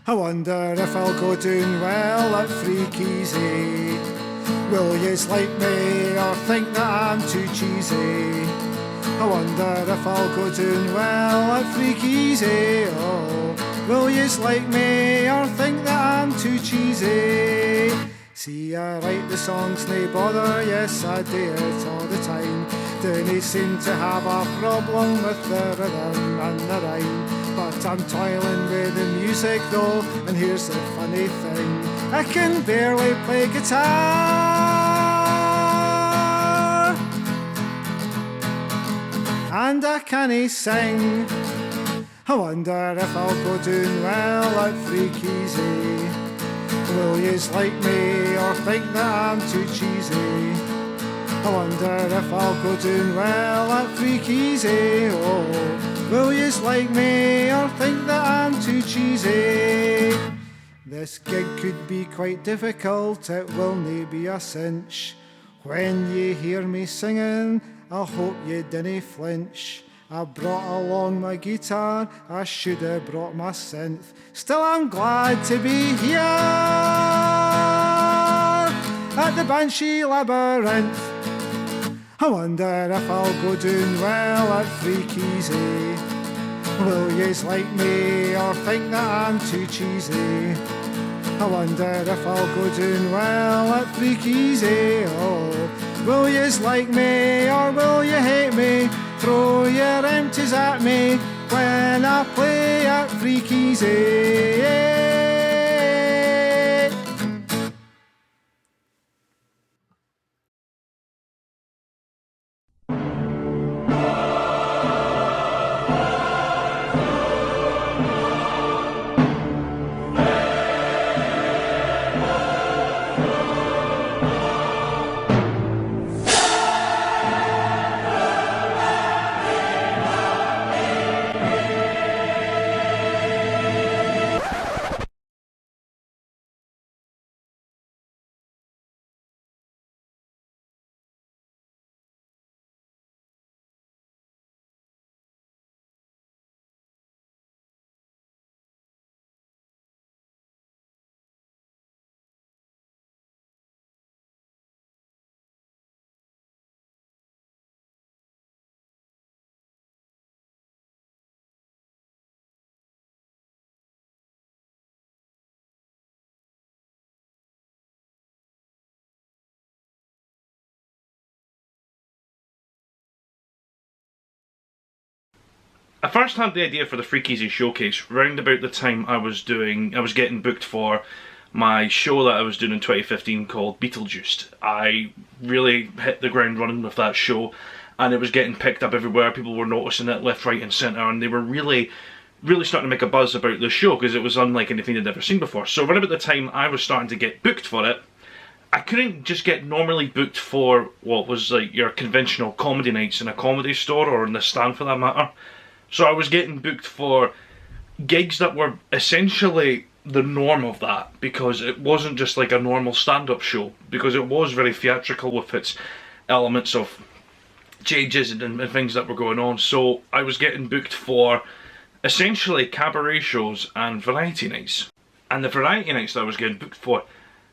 I wonder if I'll go doing well at FreakEasy. Will yous like me or think that I'm too cheesy? I wonder if I'll go doing well at FreakEasy. Oh, will yous like me or think that I'm too cheesy? See, I write the songs, nae bother, yes I do it all the time. Don't seem to have a problem with the rhythm and the rhyme. But I'm toiling with the music though, and here's the funny thing, I can barely play guitar. And I can't sing. I wonder if I'll go doing well at FreakEasy. Will yous like me or think that I'm too cheesy? I wonder if I'll go doing well at FreakEasy. Oh, will yous like me or think that I'm too cheesy? This gig could be quite difficult, it will nae be a cinch. When ye hear me singing, I hope ye dinna flinch. I brought along my guitar, I should have brought my synth. Still I'm glad to be here at the Banshee Labyrinth. I wonder if I'll go doing well at FreakEasy. Will yous like me or think that I'm too cheesy? I wonder if I'll go doing well at FreakEasy. Oh, will yous like me or will you hate me? Throw your empties at me when I play at FreakEasy. I first had the idea for the FreakEasy showcase round about the time I was getting booked for my show that I was doing in 2015 called Beetlejuiced. I really hit the ground running with that show, and it was getting picked up everywhere. People were noticing it left, right and centre, and they were really starting to make a buzz about the show because it was unlike anything they'd ever seen before. So around about the time I was starting to get booked for it, I couldn't just get normally booked for what was like your conventional comedy nights in a comedy store or in the Stand for that matter. So I was getting booked for gigs that were essentially the norm of that, because it wasn't just like a normal stand-up show, because it was very theatrical with its elements of changes and things that were going on. So I was getting booked for essentially cabaret shows and variety nights. And the variety nights that I was getting booked for,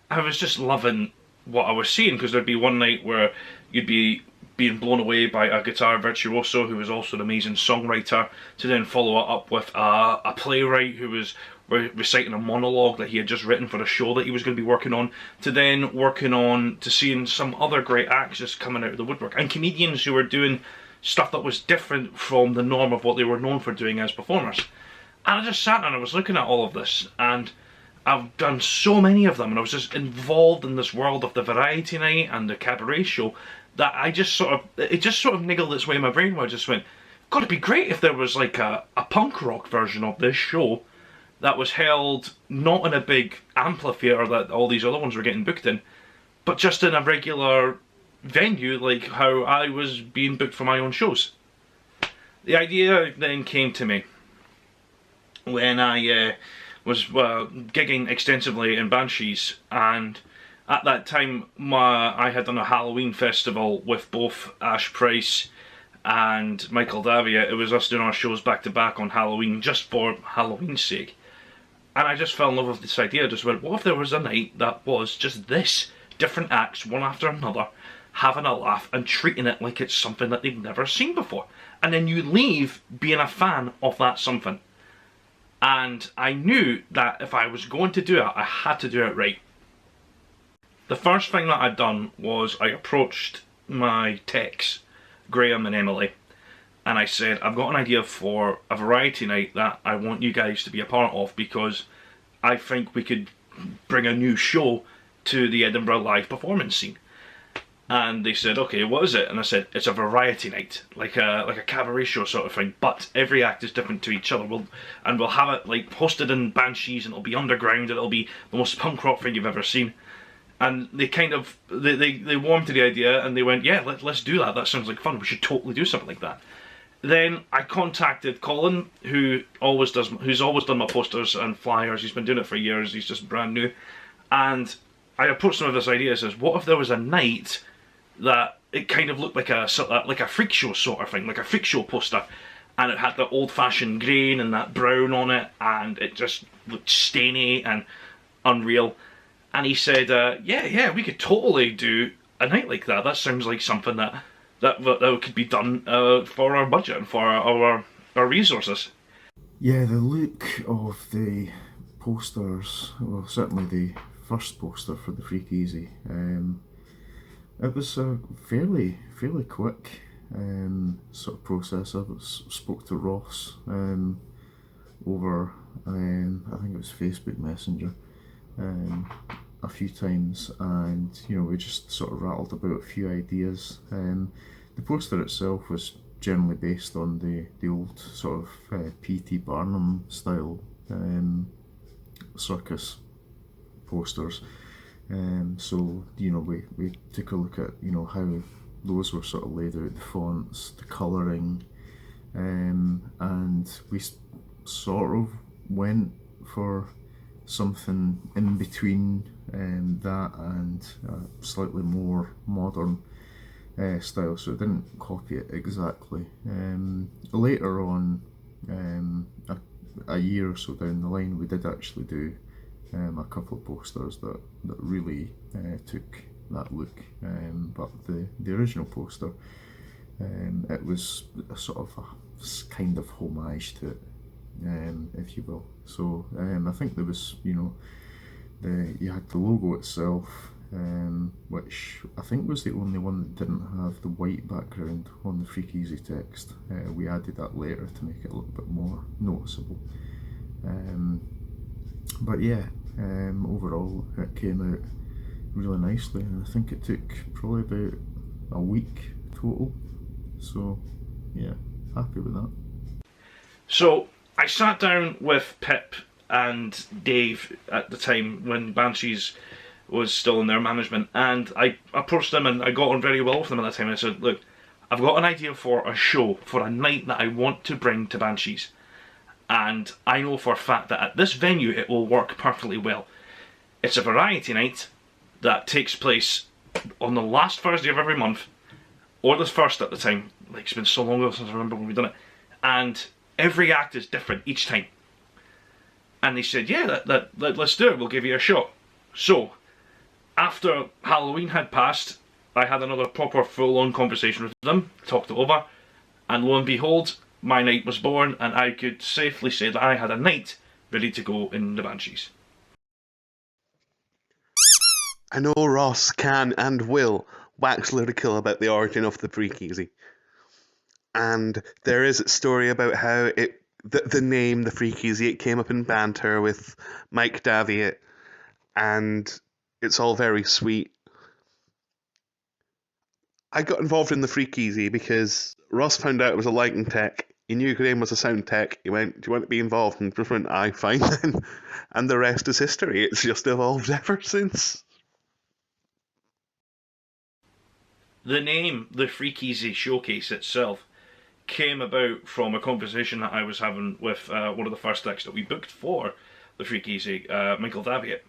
I was just loving what I was seeing, because there'd be one night where you'd be being blown away by a guitar virtuoso who was also an amazing songwriter, to then follow it up with a playwright who was reciting a monologue that he had just written for a show that he was going to be working on, to then working on to seeing some other great acts just coming out of the woodwork, and comedians who were doing stuff that was different from the norm of what they were known for doing as performers. And I just sat there and I was looking at all of this, and I've done so many of them, and I was just involved in this world of the variety night and the cabaret show, that it just sort of niggled its way in my brain, where I just went, God, it'd be great if there was like a punk rock version of this show that was held not in a big amphitheatre that all these other ones were getting booked in, but just in a regular venue like how I was being booked for my own shows. The idea then came to me when I was gigging extensively in Banshees, and at that time I had done a Halloween festival with both Ash Price and Michael Davia. It was us doing our shows back to back on Halloween, just for Halloween's sake. And I just fell in love with this idea. I just went, what if there was a night that was just this? Different acts, one after another, having a laugh and treating it like it's something that they've never seen before. And then you leave being a fan of that something. And I knew that if I was going to do it, I had to do it right. The first thing that I'd done was I approached my techs, Graham and Emily, and I said, I've got an idea for a variety night that I want you guys to be a part of, because I think we could bring a new show to the Edinburgh live performance scene. And they said, okay, what is it? And I said, it's a variety night, like a cabaret show sort of thing, but every act is different to each other. We'll have it like hosted in Banshees, and it'll be underground, and it'll be the most punk rock thing you've ever seen. And they kind of, they warmed to the idea, and they went, yeah, let's do that. That sounds like fun. We should totally do something like that. Then I contacted Colin, who's always done my posters and flyers. He's been doing it for years. He's just brand new. And I approached him with this idea. Says, what if there was a night that it kind of looked like a freak show sort of thing, like a freak show poster, and it had the old-fashioned grain and that brown on it, and it just looked stainy and unreal. And he said, yeah, we could totally do a night like that. That sounds like something that could be done for our budget and for our resources. Yeah, the look of the posters, well, certainly the first poster for the FreakEasy, it was a fairly quick sort of process. I spoke to Ross over, I think it was Facebook Messenger, a few times, and we just sort of rattled about a few ideas. The poster itself was generally based on the old sort of P.T. Barnum style circus posters. So we took a look at how those were sort of laid out, the fonts, the colouring, and we sort of went for something in between that and a slightly more modern style, so it didn't copy it exactly. Later on, a year or so down the line, we did actually do a couple of posters that really took that look, but the original poster, it was a sort of a kind of homage to it, if you will. So I think there was, you had the logo itself, which I think was the only one that didn't have the white background on the FreakEasy text. We added that later to make it a little bit more noticeable. But yeah, overall it came out really nicely, and I think it took probably about a week total. So yeah, happy with that. So I sat down with Pip and Dave at the time when Banshees was still in their management, and I approached them, and I got on very well with them at that time. I said, look, I've got an idea for a show, for a night that I want to bring to Banshees, and I know for a fact that at this venue it will work perfectly well. It's a variety night that takes place on the last Thursday of every month, or the first at the time. Like, it's been so long ago since I remember when we've done it, and every act is different each time. And they said, yeah, let's do it, we'll give you a shot. So after Halloween had passed, I had another proper full-on conversation with them, talked it over, and lo and behold, my night was born, and I could safely say that I had a night ready to go in the Banshees. I know Ross can and will wax lyrical about the origin of the FreakEasy. And there is a story about how the name, the FreakEasy, it came up in banter with Mike Davitt, and it's all very sweet. I got involved in the FreakEasy because Ross found out it was a lighting tech. He knew Graham was a sound tech. He went, do you want to be involved? And just went, aye, fine then. And the rest is history. It's just evolved ever since. The name, the FreakEasy Showcase itself, came about from a conversation that I was having with one of the first acts that we booked for the FreakEasy, Michael Davitt.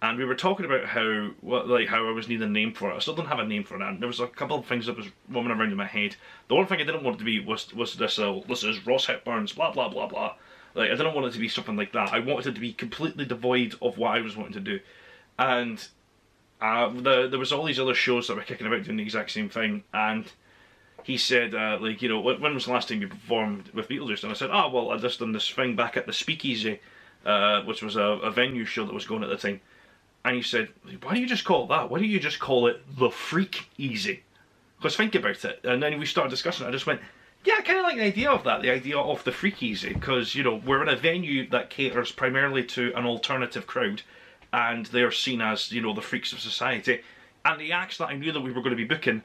And we were talking about how I was needing a name for it. I still don't have a name for it, and there was a couple of things that was roaming around in my head. The one thing I didn't want it to be was this is Ross Hepburn's blah blah blah blah, Like, I didn't want it to be something like that. I wanted it to be completely devoid of what I was wanting to do. And there was all these other shows that were kicking about doing the exact same thing, and he said, like, you know, when was the last time you performed with Beetlejuice? And I said, oh, well, I just done this thing back at the Speakeasy, which was a venue show that was going at the time. And he said, why do you just call it that? Why don't you just call it the FreakEasy? Because think about it. And then we started discussing it. I just went, yeah, I kind of like the idea of that, the idea of the FreakEasy, because, you know, we're in a venue that caters primarily to an alternative crowd, and they're seen as, you know, the freaks of society. And the acts that I knew that we were going to be booking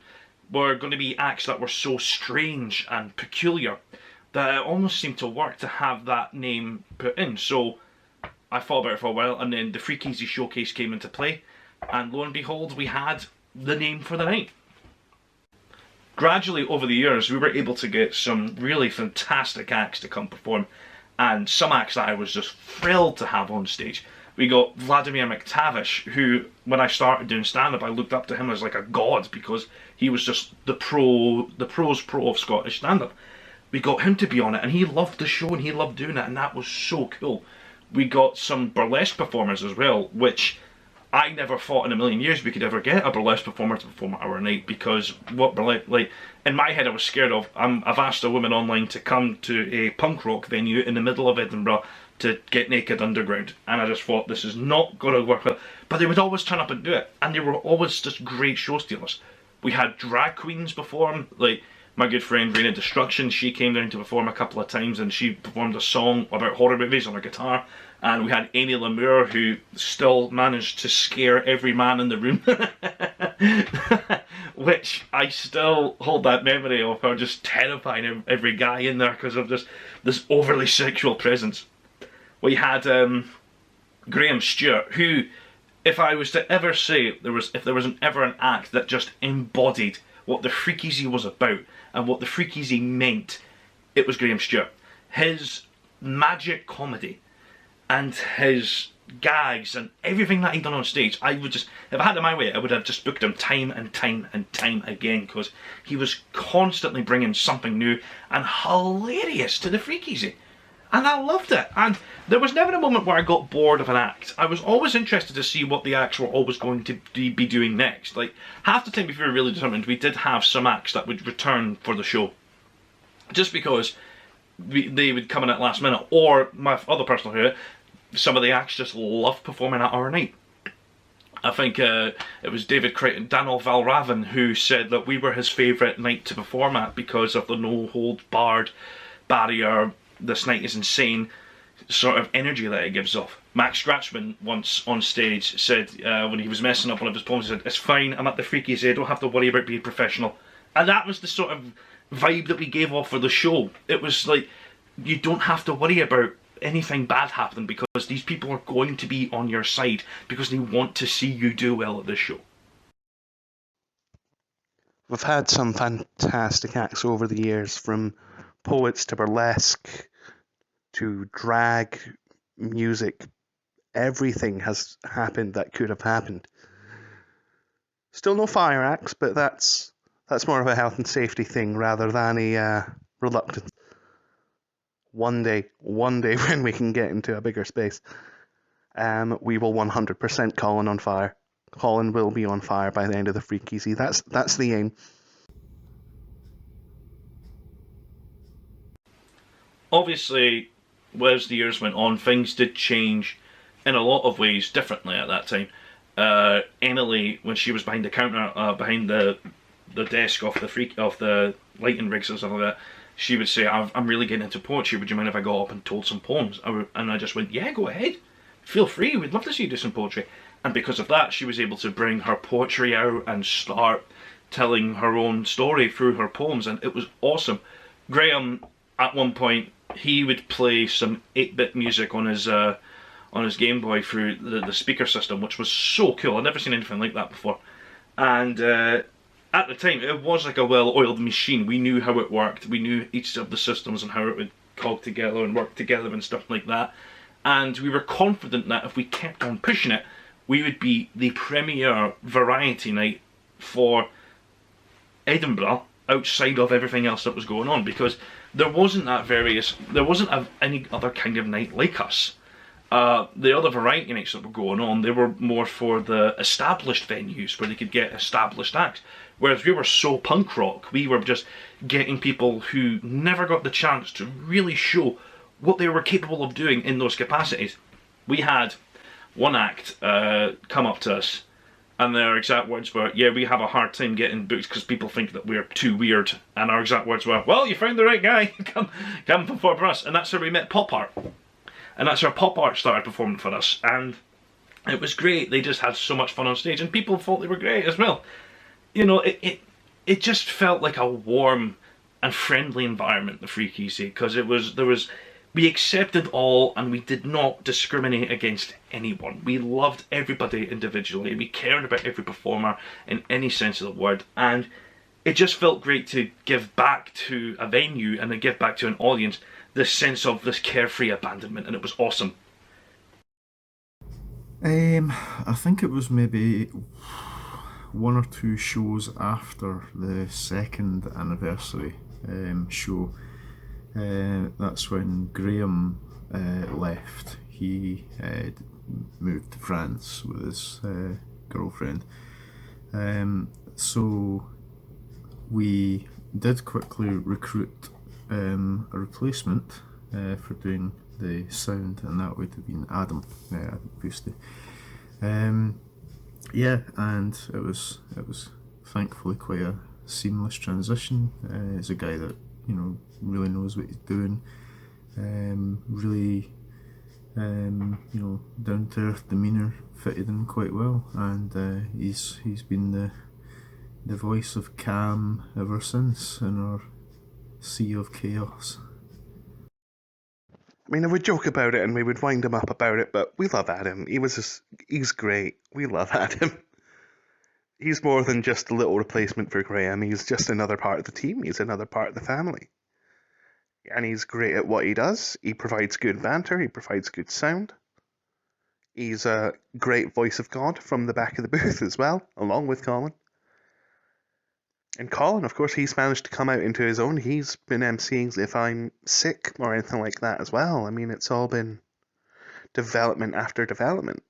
were going to be acts that were so strange and peculiar that it almost seemed to work to have that name put in. So I thought about it for a while, and then the FreakEasy Showcase came into play, and lo and behold, we had the name for the night. Gradually, over the years, we were able to get some really fantastic acts to come perform, and some acts that I was just thrilled to have on stage. We got Vladimir McTavish, who, when I started doing stand-up, I looked up to him as like a god, because he was just the pro's pro of Scottish stand-up. We got him to be on it, and he loved the show, and he loved doing it, and that was so cool. We got some burlesque performers as well, which I never thought in a million years we could ever get a burlesque performer to perform at our night, because what burlesque, like, in my head I was scared of, I've asked a woman online to come to a punk rock venue in the middle of Edinburgh to get naked underground, and I just thought, this is not going to work out. But they would always turn up and do it, and they were always just great show stealers. We had drag queens perform, like my good friend Raina Destruction, she came down to perform a couple of times, and she performed a song about horror movies on her guitar. And we had Amy Lemure, who still managed to scare every man in the room. Which I still hold that memory of her just terrifying every guy in there because of just this overly sexual presence. We had Graham Stewart, who, if I was to ever say if there was ever an act that just embodied what the FreakEasy was about and what the FreakEasy meant, it was Graham Stewart. His magic comedy and his gags and everything that he'd done on stage, I would just, if I had it my way, I would have just booked him time and time and time again, because he was constantly bringing something new and hilarious to the FreakEasy. And I loved it. And there was never a moment where I got bored of an act. I was always interested to see what the acts were always going to be doing next. Like, half the time, if we were really determined, we did have some acts that would return for the show. Just because they would come in at last minute. Or, my other personal favourite, some of the acts just loved performing at our night. I think it was David Crichton, Daniel Valravn, who said that we were his favourite night to perform at because of the no-hold-barred barrier, this night is insane sort of energy that it gives off. Max Scratchman once on stage said, when he was messing up one of his poems, he said, "It's fine, I'm at the FreakEasy, I don't have to worry about being professional." And that was the sort of vibe that we gave off for the show. It was like, you don't have to worry about anything bad happening, because these people are going to be on your side because they want to see you do well at this show. We've had some fantastic acts over the years, from poets to burlesque to drag music. Everything has happened that could have happened. Still no fire acts, but that's more of a health and safety thing rather than a reluctance. One day when we can get into a bigger space, we will 100% Colin on fire. Colin will be on fire by the end of the FreakEasy. That's the aim. Obviously, as the years went on, things did change in a lot of ways differently at that time. Emily, when she was behind the counter, behind the desk of the lighting rigs and stuff like that, she would say, "I'm really getting into poetry, would you mind if I got up and told some poems?" And I just went, "Yeah, go ahead. Feel free, we'd love to see you do some poetry." And because of that, she was able to bring her poetry out and start telling her own story through her poems, and it was awesome. Graham, at one point, he would play some 8-bit music on his Game Boy through the speaker system, which was so cool. I'd never seen anything like that before. And at the time, it was like a well-oiled machine. We knew how it worked. We knew each of the systems and how it would cog together and work together and stuff like that. And we were confident that if we kept on pushing it, we would be the premier variety night for Edinburgh outside of everything else that was going on. Because there wasn't any other kind of night like us. The other variety nights that were going on, they were more for the established venues where they could get established acts. Whereas we were so punk rock, we were just getting people who never got the chance to really show what they were capable of doing in those capacities. We had one act come up to us, and their exact words were, "Yeah, we have a hard time getting booked because people think that we're too weird." And our exact words were, "Well, you found the right guy. come perform for us." And that's how we met Pop Art. And that's how Pop Art started performing for us. And it was great. They just had so much fun on stage, and people thought they were great as well. You know, it just felt like a warm and friendly environment, the FreakEasy, because we accepted all, and we did not discriminate against anyone. We loved everybody individually. We cared about every performer in any sense of the word, and it just felt great to give back to a venue and then give back to an audience this sense of this carefree abandonment, and it was awesome. I think it was maybe one or two shows after the second anniversary show. That's when Graham left. He moved to France with his girlfriend. So we did quickly recruit a replacement for doing the sound, and that would have been Adam Boosty. Yeah, and it was thankfully quite a seamless transition. He's a guy that really knows what he's doing. Really, down to earth demeanour fitted him quite well, and he's been the voice of calm ever since in our sea of chaos. I mean, I would joke about it and we would wind him up about it, but we love Adam. He's great. We love Adam. He's more than just a little replacement for Graham. He's just another part of the team. He's another part of the family. And he's great at what he does. He provides good banter. He provides good sound. He's a great voice of God from the back of the booth as well, along with Colin. And Colin, of course, he's managed to come out into his own. He's been emceeing If I'm Sick or anything like that as well. I mean, it's all been development after development.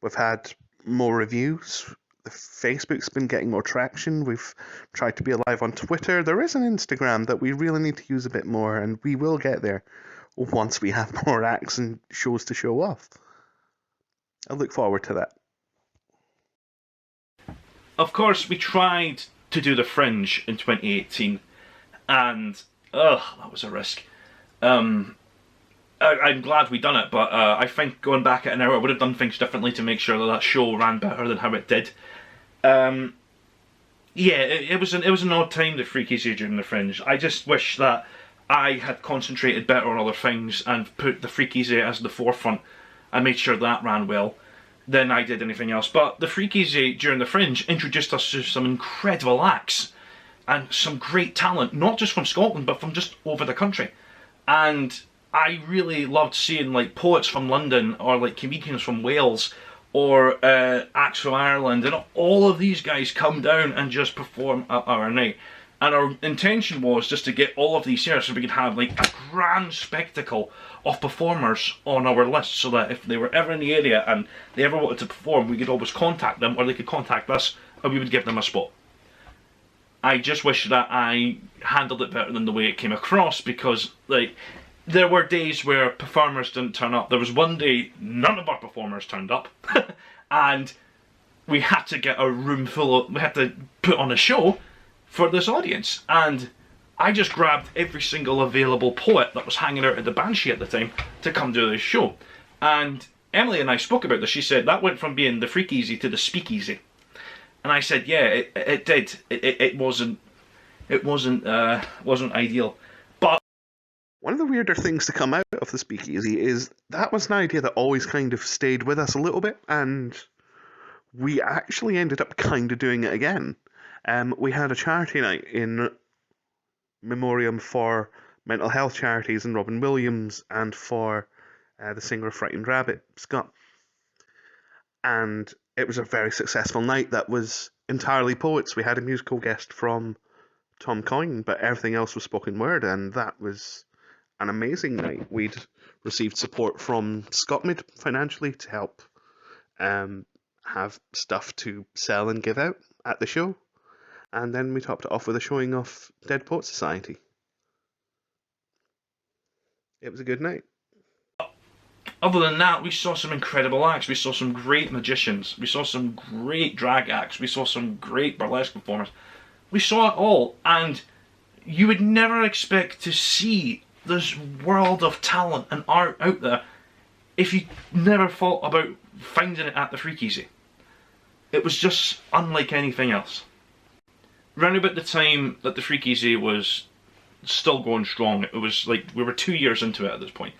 We've had more reviews. The Facebook's been getting more traction. We've tried to be alive on Twitter. There is an Instagram that we really need to use a bit more, and we will get there once we have more acts and shows to show off. I look forward to that. Of course, we tried to do the Fringe in 2018, and that was a risk. I'm glad we done it, but I think going back at an hour, I would have done things differently to make sure that show ran better than how it did. It was an odd time, the FreakEasy during the Fringe. I just wish that I had concentrated better on other things and put the FreakEasy as the forefront and made sure that ran well than I did anything else. But the FreakEasy during the Fringe introduced us to some incredible acts and some great talent, not just from Scotland, but from just over the country. And I really loved seeing like poets from London, or like comedians from Wales, or acts from Ireland, and all of these guys come down and just perform at our night. And our intention was just to get all of these here so we could have like a grand spectacle of performers on our list, so that if they were ever in the area and they ever wanted to perform, we could always contact them, or they could contact us and we would give them a spot. I just wish that I handled it better than the way it came across, because like there were days where performers didn't turn up. There was one day none of our performers turned up and we had to get a room full of, we had to put on a show for this audience, and I just grabbed every single available poet that was hanging out at the Banshee at the time to come do this show. And Emily and I spoke about this. She said that went from being the FreakEasy to the Speakeasy. And I said, yeah, it did. It wasn't ideal. But one of the weirder things to come out of the Speakeasy is that was an idea that always kind of stayed with us a little bit, and we actually ended up kind of doing it again. We had a charity night in memoriam for mental health charities and Robin Williams, and for the singer of Frightened Rabbit, Scott. And it was a very successful night that was entirely poets. We had a musical guest from Tom Coyne, but everything else was spoken word, and that was an amazing night. We'd received support from Scotmid financially to help have stuff to sell and give out at the show, and then we topped it off with a showing of Dead Poet Society. It was a good night. Other than that, we saw some incredible acts. We saw some great magicians. We saw some great drag acts. We saw some great burlesque performers. We saw it all, and you would never expect to see this world of talent and art out there if you never thought about finding it at the FreakEasy. It was just unlike anything else. Round about the time that the FreakEasy was still going strong, it was like we were 2 years into it at this point,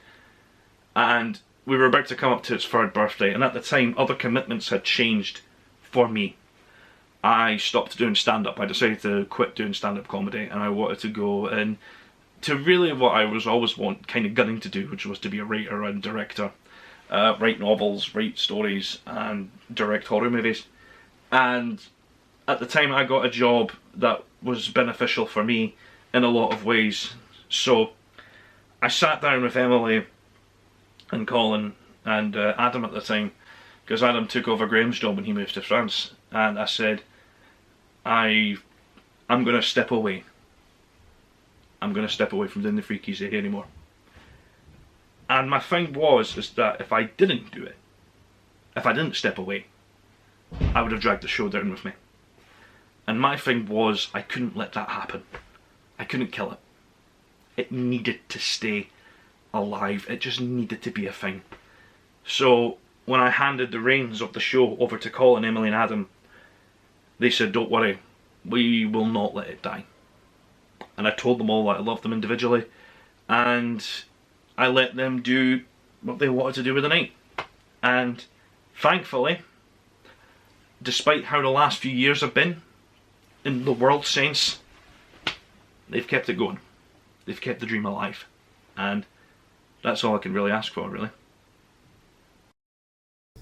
and we were about to come up to its 3rd birthday, and at the time other commitments had changed for me. I stopped doing stand-up. I decided to quit doing stand-up comedy, and I wanted to go and to really what I was always kind of gunning to do, which was to be a writer and director. Write novels, write stories, and direct horror movies. And at the time I got a job that was beneficial for me in a lot of ways. So I sat down with Emily and Colin and Adam at the time, because Adam took over Graham's job when he moved to France, and I said, I'm going to step away. I'm going to step away from doing the FreakEasy anymore. And my thing is that if I didn't do it, if I didn't step away, I would have dragged the show down with me. And my thing was, I couldn't let that happen. I couldn't kill it. It needed to stay alive. It just needed to be a thing. So when I handed the reins of the show over to Colin, Emily and Adam, they said, don't worry, we will not let it die. And I told them all that I loved them individually, and I let them do what they wanted to do with the night. And thankfully, despite how the last few years have been, in the world sense, they've kept it going. They've kept the dream alive. And that's all I can really ask for, really.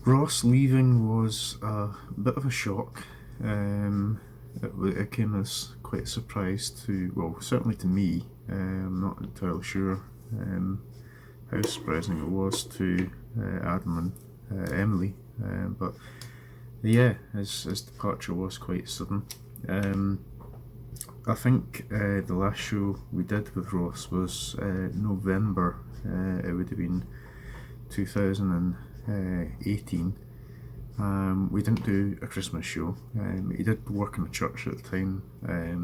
Ross leaving was a bit of a shock. It came as quite a surprise to, well, certainly to me. I'm not entirely sure how surprising it was to Adam and Emily, but yeah, his departure was quite sudden. I think the last show we did with Ross was November. It would have been 2018. We didn't do a Christmas show. He did work in a church at the time,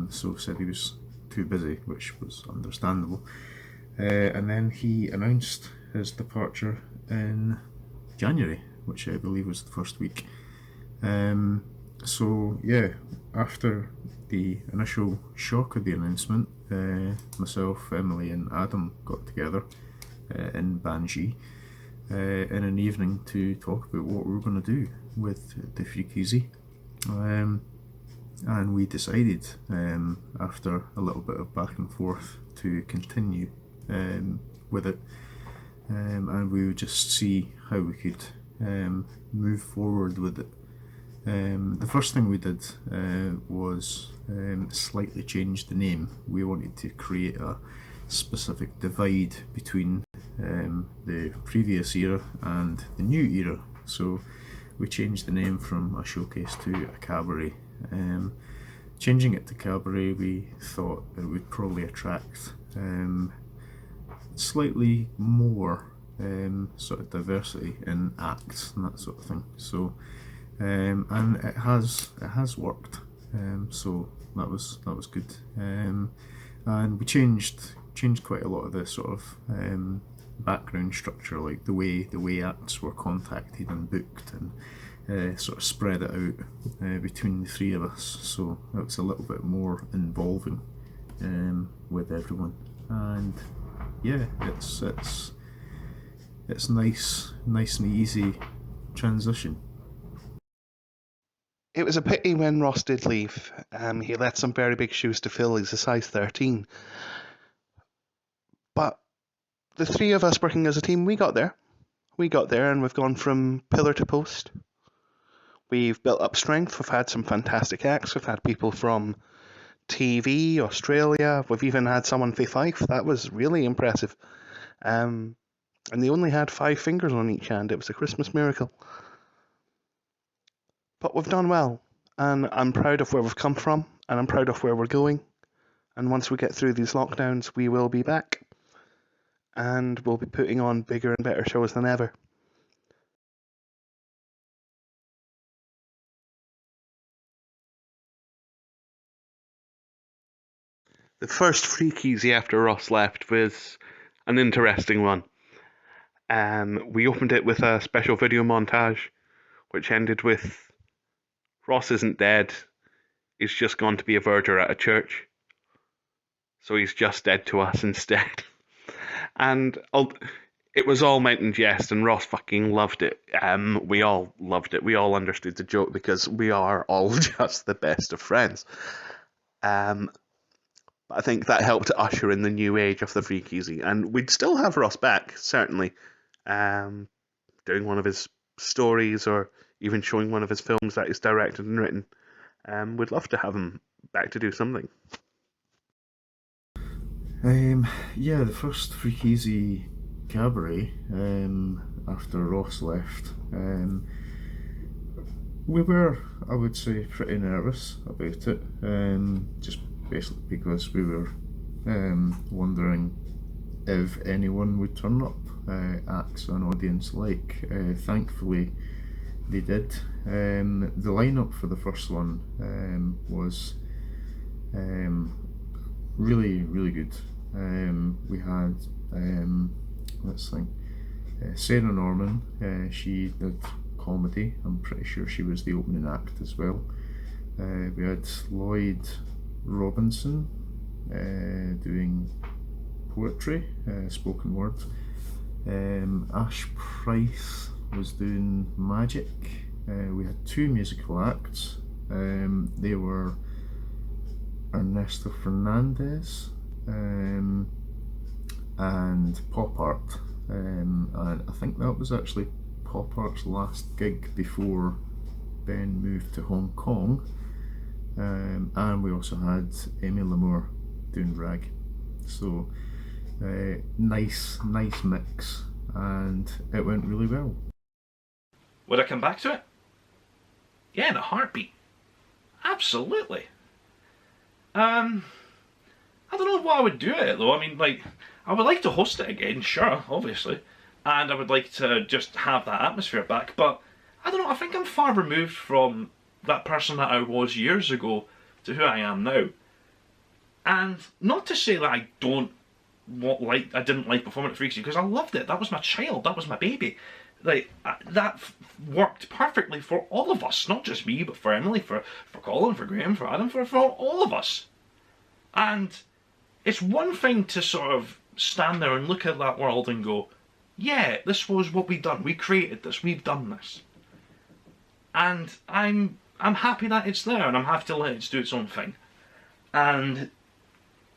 so said he was too busy, which was understandable. And then he announced his departure in January, which I believe was the first week. So yeah, after the initial shock of the announcement, myself, Emily and Adam got together in Banshee in an evening to talk about what we were going to do with the FreakEasy, and we decided after a little bit of back and forth to continue with it, and we would just see how we could move forward with it. The first thing we did was slightly change the name. We wanted to create a specific divide between the previous era and the new era, so we changed the name from a showcase to a cabaret. Changing it to cabaret, we thought it would probably attract slightly more sort of diversity in acts and that sort of thing. So and it has worked. So that was good. And we changed quite a lot of the sort of background structure, like the way acts were contacted and booked, and sort of spread it out between the three of us, so it was a little bit more involving with everyone. And yeah, it's nice and easy transition. It was a pity when Ross did leave. He left some very big shoes to fill. He's a size 13. But the three of us working as a team, we got there. We got there, and we've gone from pillar to post. We've built up strength. We've had some fantastic acts. We've had people from TV, Australia. We've even had someone from Fife. That was really impressive. And they only had 5 fingers on each hand. It was a Christmas miracle. But we've done well, and I'm proud of where we've come from, and I'm proud of where we're going. And once we get through these lockdowns, we will be back, and we'll be putting on bigger and better shows than ever. The first FreakEasy after Ross left was an interesting one. We opened it with a special video montage, which ended with Ross isn't dead, he's just gone to be a verger at a church. So he's just dead to us instead. And it was all meant in jest, and Ross fucking loved it. We all loved it. We all understood the joke because we are all just the best of friends. But I think that helped to usher in the new age of the FreakEasy. And we'd still have Ross back, certainly, doing one of his stories or even showing one of his films that he's directed and written. We'd love to have him back to do something. Yeah, the first FreakEasy Cabaret, after Ross left, we were, I would say, pretty nervous about it, just basically because we were wondering if anyone would turn up, acts an audience like. Thankfully, they did. The lineup for the first one was really, really good. We had, let's think, Sarah Norman. She did comedy. I'm pretty sure she was the opening act as well. We had Lloyd Robinson doing poetry, spoken word. Ash Price was doing magic. We had 2 musical acts. They were Ernesto Fernandez and Pop Art. And I think that was actually Pop Art's last gig before Ben moved to Hong Kong. And we also had Amy Lamour doing drag. So nice mix, and it went really well. Would I come back to it? Yeah, in a heartbeat. Absolutely. I don't know what I would do it though. I mean, like, I would like to host it again, sure, obviously, and I would like to just have that atmosphere back. But I don't know. I think I'm far removed from that person that I was years ago to who I am now. And not to say that I didn't like performing at FreakEasy, because I loved it. That was my child. That was my baby. Like, that worked perfectly for all of us, not just me, but for Emily, for Colin, for Graham, for Adam, for all of us. And it's one thing to sort of stand there and look at that world and go, yeah, this was what we've done. We created this. We've done this. And I'm happy that it's there, and I'm happy to let it do its own thing. And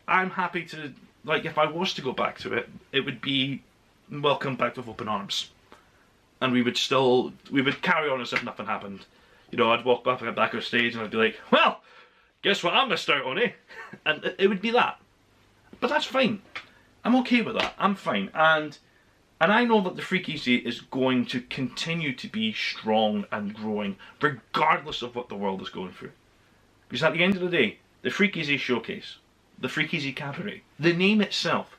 I'm happy to, like, if I was to go back to it, it would be welcomed back with open arms. And we would carry on as if nothing happened. You know, I'd walk back on stage and I'd be like, well, guess what I missed out on, eh? And it would be that. But that's fine. I'm okay with that. I'm fine. And I know that the FreakEasy is going to continue to be strong and growing, regardless of what the world is going through. Because at the end of the day, the FreakEasy Showcase, the FreakEasy Cabaret, the name itself,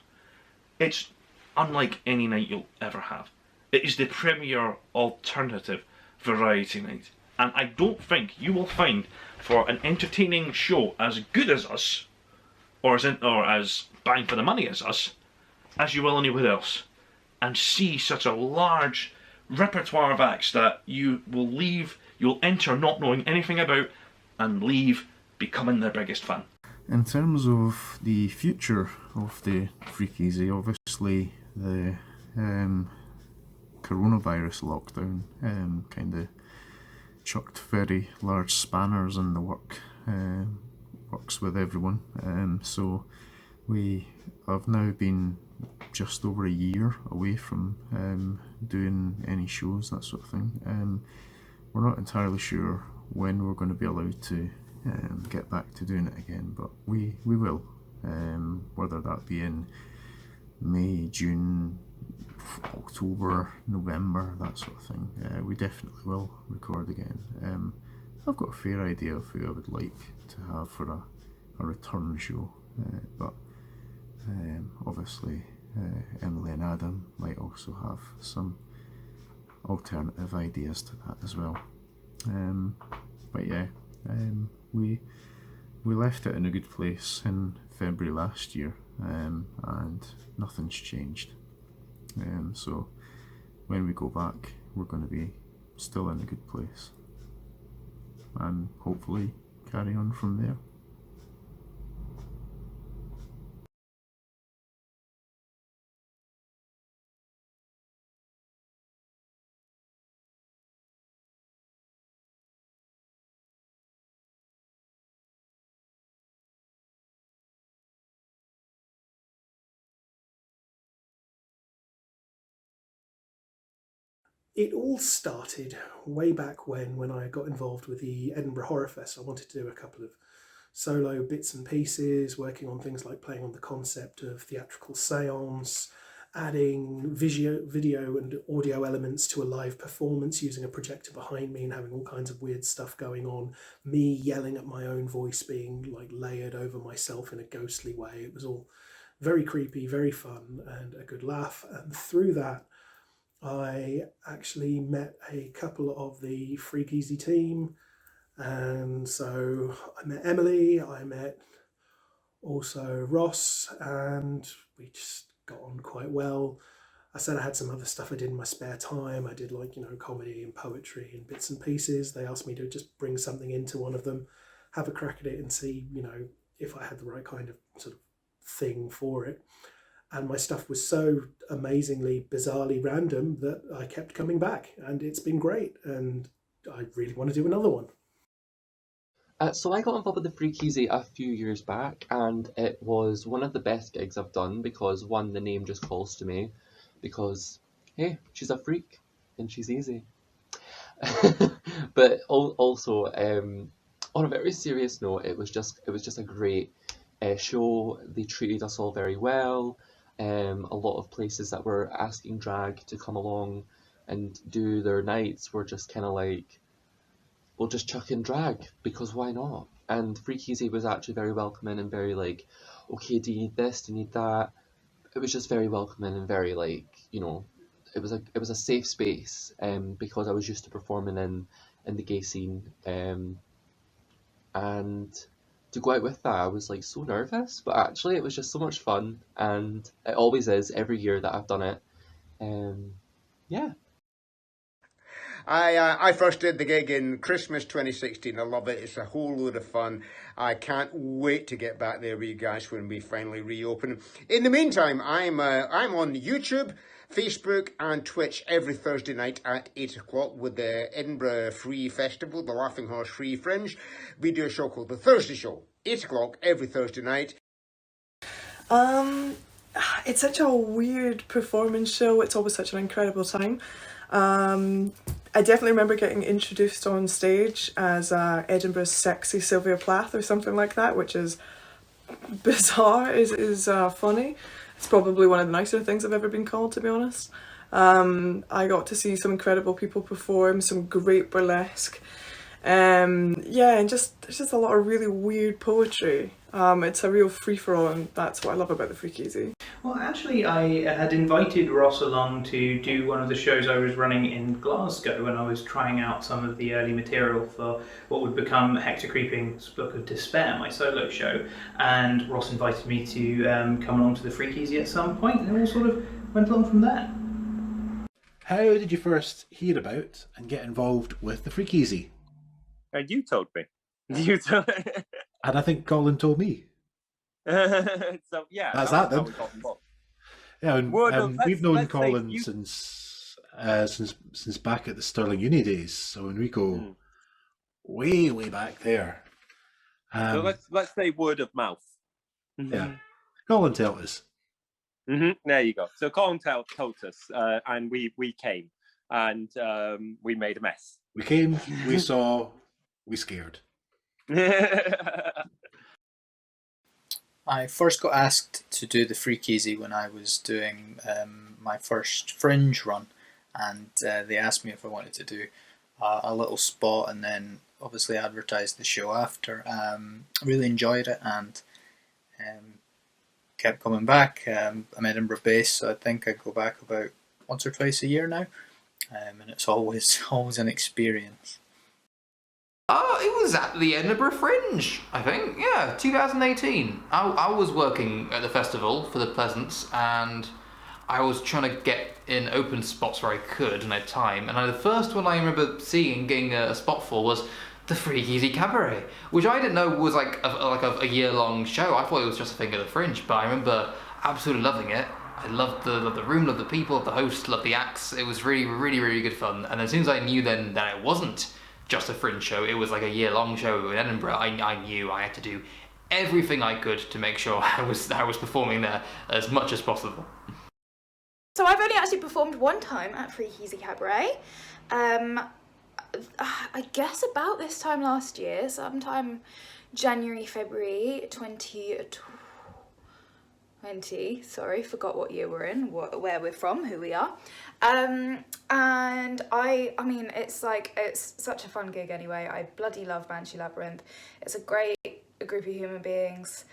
it's unlike any night you'll ever have. It is the premier alternative variety night. And I don't think you will find for an entertaining show as good as us, or as bang for the money as us, as you will anywhere else. And see such a large repertoire of acts that you'll enter not knowing anything about, and leave becoming their biggest fan. In terms of the future of the FreakEasy, obviously the coronavirus lockdown kind of chucked very large spanners in the works with everyone. So we have now been just over a year away from doing any shows, that sort of thing. We're not entirely sure when we're going to be allowed to get back to doing it again, but we will. Whether that be in May, June, October, November, that sort of thing, we definitely will record again. I've got a fair idea of who I would like to have for a return show, but obviously Emily and Adam might also have some alternative ideas to that as well. But yeah, we left it in a good place in February last year, and nothing's changed. So when we go back, we're going to be still in a good place, and hopefully carry on from there. It all started way back when I got involved with the Edinburgh Horror Fest. I wanted to do a couple of solo bits and pieces, working on things like playing on the concept of theatrical seance, adding video and audio elements to a live performance using a projector behind me and having all kinds of weird stuff going on, me yelling at my own voice being like layered over myself in a ghostly way. It was all very creepy, very fun, and a good laugh. And through that, I actually met a couple of the FreakEasy team, and so I met Emily, I met also Ross, and we just got on quite well. I said I had some other stuff I did in my spare time. I did comedy and poetry and bits and pieces. They asked me to just bring something into one of them, have a crack at it and see, if I had the right kind of sort of thing for it. And my stuff was so amazingly, bizarrely random that I kept coming back, and it's been great. And I really want to do another one. So I got involved with the FreakEasy a few years back, and it was one of the best gigs I've done because, one, the name just calls to me, because, hey, she's a freak, and she's easy. But also, on a very serious note, it was just a great show. They treated us all very well. A lot of places that were asking drag to come along and do their nights were just kind of like, we'll just chuck in drag, because why not? And FreakEasy was actually very welcoming and very like, okay, do you need this, do you need that? It was just very welcoming and very like, it was a safe space, because I was used to performing in the gay scene, and to go out with that, I was like so nervous, but actually it was just so much fun, and it always is every year that I've done it. Yeah. I first did the gig in Christmas 2016. I love it. It's a whole load of fun. I can't wait to get back there with you guys when we finally reopen. In the meantime, I'm on YouTube, Facebook and Twitch every Thursday night at 8 o'clock with the Edinburgh Free Festival, the Laughing Horse Free Fringe. We do a show called The Thursday Show, 8 o'clock every Thursday night. It's such a weird performance show. It's always such an incredible time. I definitely remember getting introduced on stage as Edinburgh's sexy Sylvia Plath or something like that, which is bizarre, is funny. It's probably one of the nicer things I've ever been called, to be honest. I got to see some incredible people perform, some great burlesque. Yeah, and there's just a lot of really weird poetry. It's a real free-for-all, and that's what I love about the FreakEasy. Well, actually, I had invited Ross along to do one of the shows I was running in Glasgow when I was trying out some of the early material for what would become Hector Creeping's Book of Despair, my solo show. And Ross invited me to come along to the FreakEasy at some point, and it all sort of went along from there. How did you first hear about and get involved with the FreakEasy? You told me. You told. And I think Colin told me. So yeah, that's that then. We got involved. Yeah, and we've known Colin since back at the Stirling Uni days. So when we go way back there. So let's say word of mouth. Yeah, Colin told us. There you go. So Colin told us, and we came, and we made a mess. We came, we saw, we scared. I first got asked to do the FreakEasy when I was doing my first Fringe run, and they asked me if I wanted to do a little spot and then obviously advertised the show after. I really enjoyed it and kept coming back. I'm Edinburgh based, so I think I go back about once or twice a year now, and it's always an experience. It was at the Edinburgh Fringe, I think. Yeah, 2018. I was working at the festival for the Pleasance, and I was trying to get in open spots where I could and had time. And the first one I remember seeing and getting a spot for was the FreakEasy Cabaret, which I didn't know was like a year-long show. I thought it was just a thing at the Fringe, but I remember absolutely loving it. I loved the room, loved the people, loved the host, loved the acts. It was really, really, really good fun. And as soon as I knew then that it wasn't just a Fringe show, it was like a year-long show in Edinburgh, I knew I had to do everything I could to make sure I was performing there as much as possible. So I've only actually performed one time at FreakEasy Cabaret. I guess about this time last year, sometime January, February 2020. Sorry, forgot what year we're in, where we're from, who we are. And I mean, it's such a fun gig anyway. I bloody love Banshee Labyrinth. It's a great group of human beings.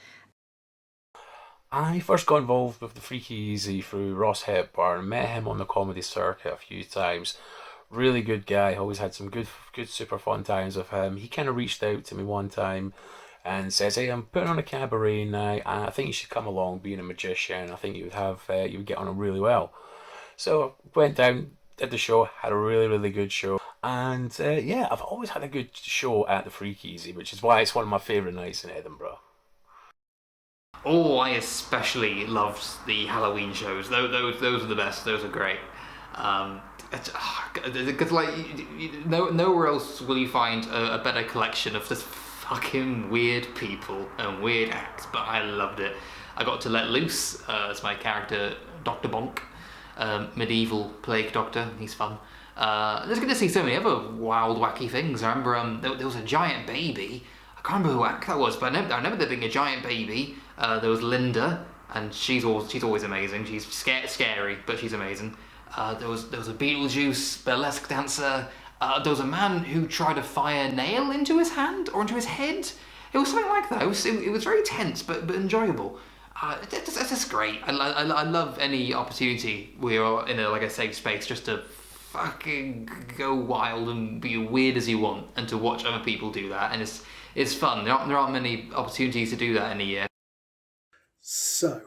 I first got involved with the FreakEasy through Ross Hepburn. Met him on the comedy circuit a few times. Really good guy. Always had some good super fun times with him. He kind of reached out to me one time and says, "Hey, I'm putting on a cabaret now, and I think you should come along, being a magician. I think you would get on really well." So went down, did the show, had a really, really good show. And yeah, I've always had a good show at the FreakEasy, which is why it's one of my favourite nights in Edinburgh. Oh, I especially loved the Halloween shows. Those are the best. Those are great. Because nowhere else will you find a better collection of just fucking weird people and weird acts. But I loved it. I got to let loose as my character, Dr. Bonk, medieval plague doctor. He's fun. Just going to see so many other wild, wacky things. I remember there was a giant baby. I can't remember who act that was, but I remember there being a giant baby. There was Linda, and she's always amazing. She's scary, but she's amazing. There was a Beetlejuice burlesque dancer. There was a man who tried to fire a nail into his hand or into his head. It was something like that. It was very tense, but enjoyable. It's just great. I love any opportunity where you're in a safe space just to fucking go wild and be weird as you want, and to watch other people do that, and it's fun. There aren't many opportunities to do that in a year. So,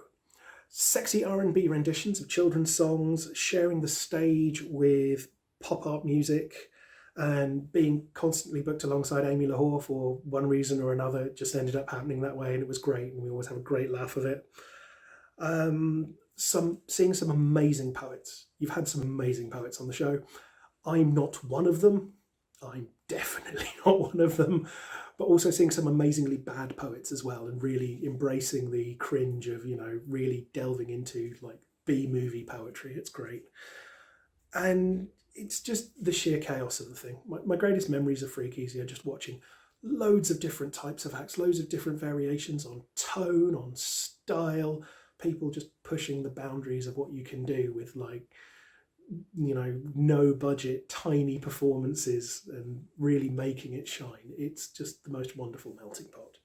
sexy R&B renditions of children's songs, sharing the stage with pop art music, and being constantly booked alongside Amy Lahore for one reason or another. It just ended up happening that way, and it was great, and we always have a great laugh of it. Seeing some amazing poets. You've had some amazing poets on the show. I'm not one of them. I'm definitely not one of them. But also seeing some amazingly bad poets as well, and really embracing the cringe of, really delving into like B-movie poetry. It's great. And it's just the sheer chaos of the thing. My greatest memories of FreakEasy are just watching loads of different types of acts, loads of different variations on tone, on style, people just pushing the boundaries of what you can do with no budget, tiny performances, and really making it shine. It's just the most wonderful melting pot.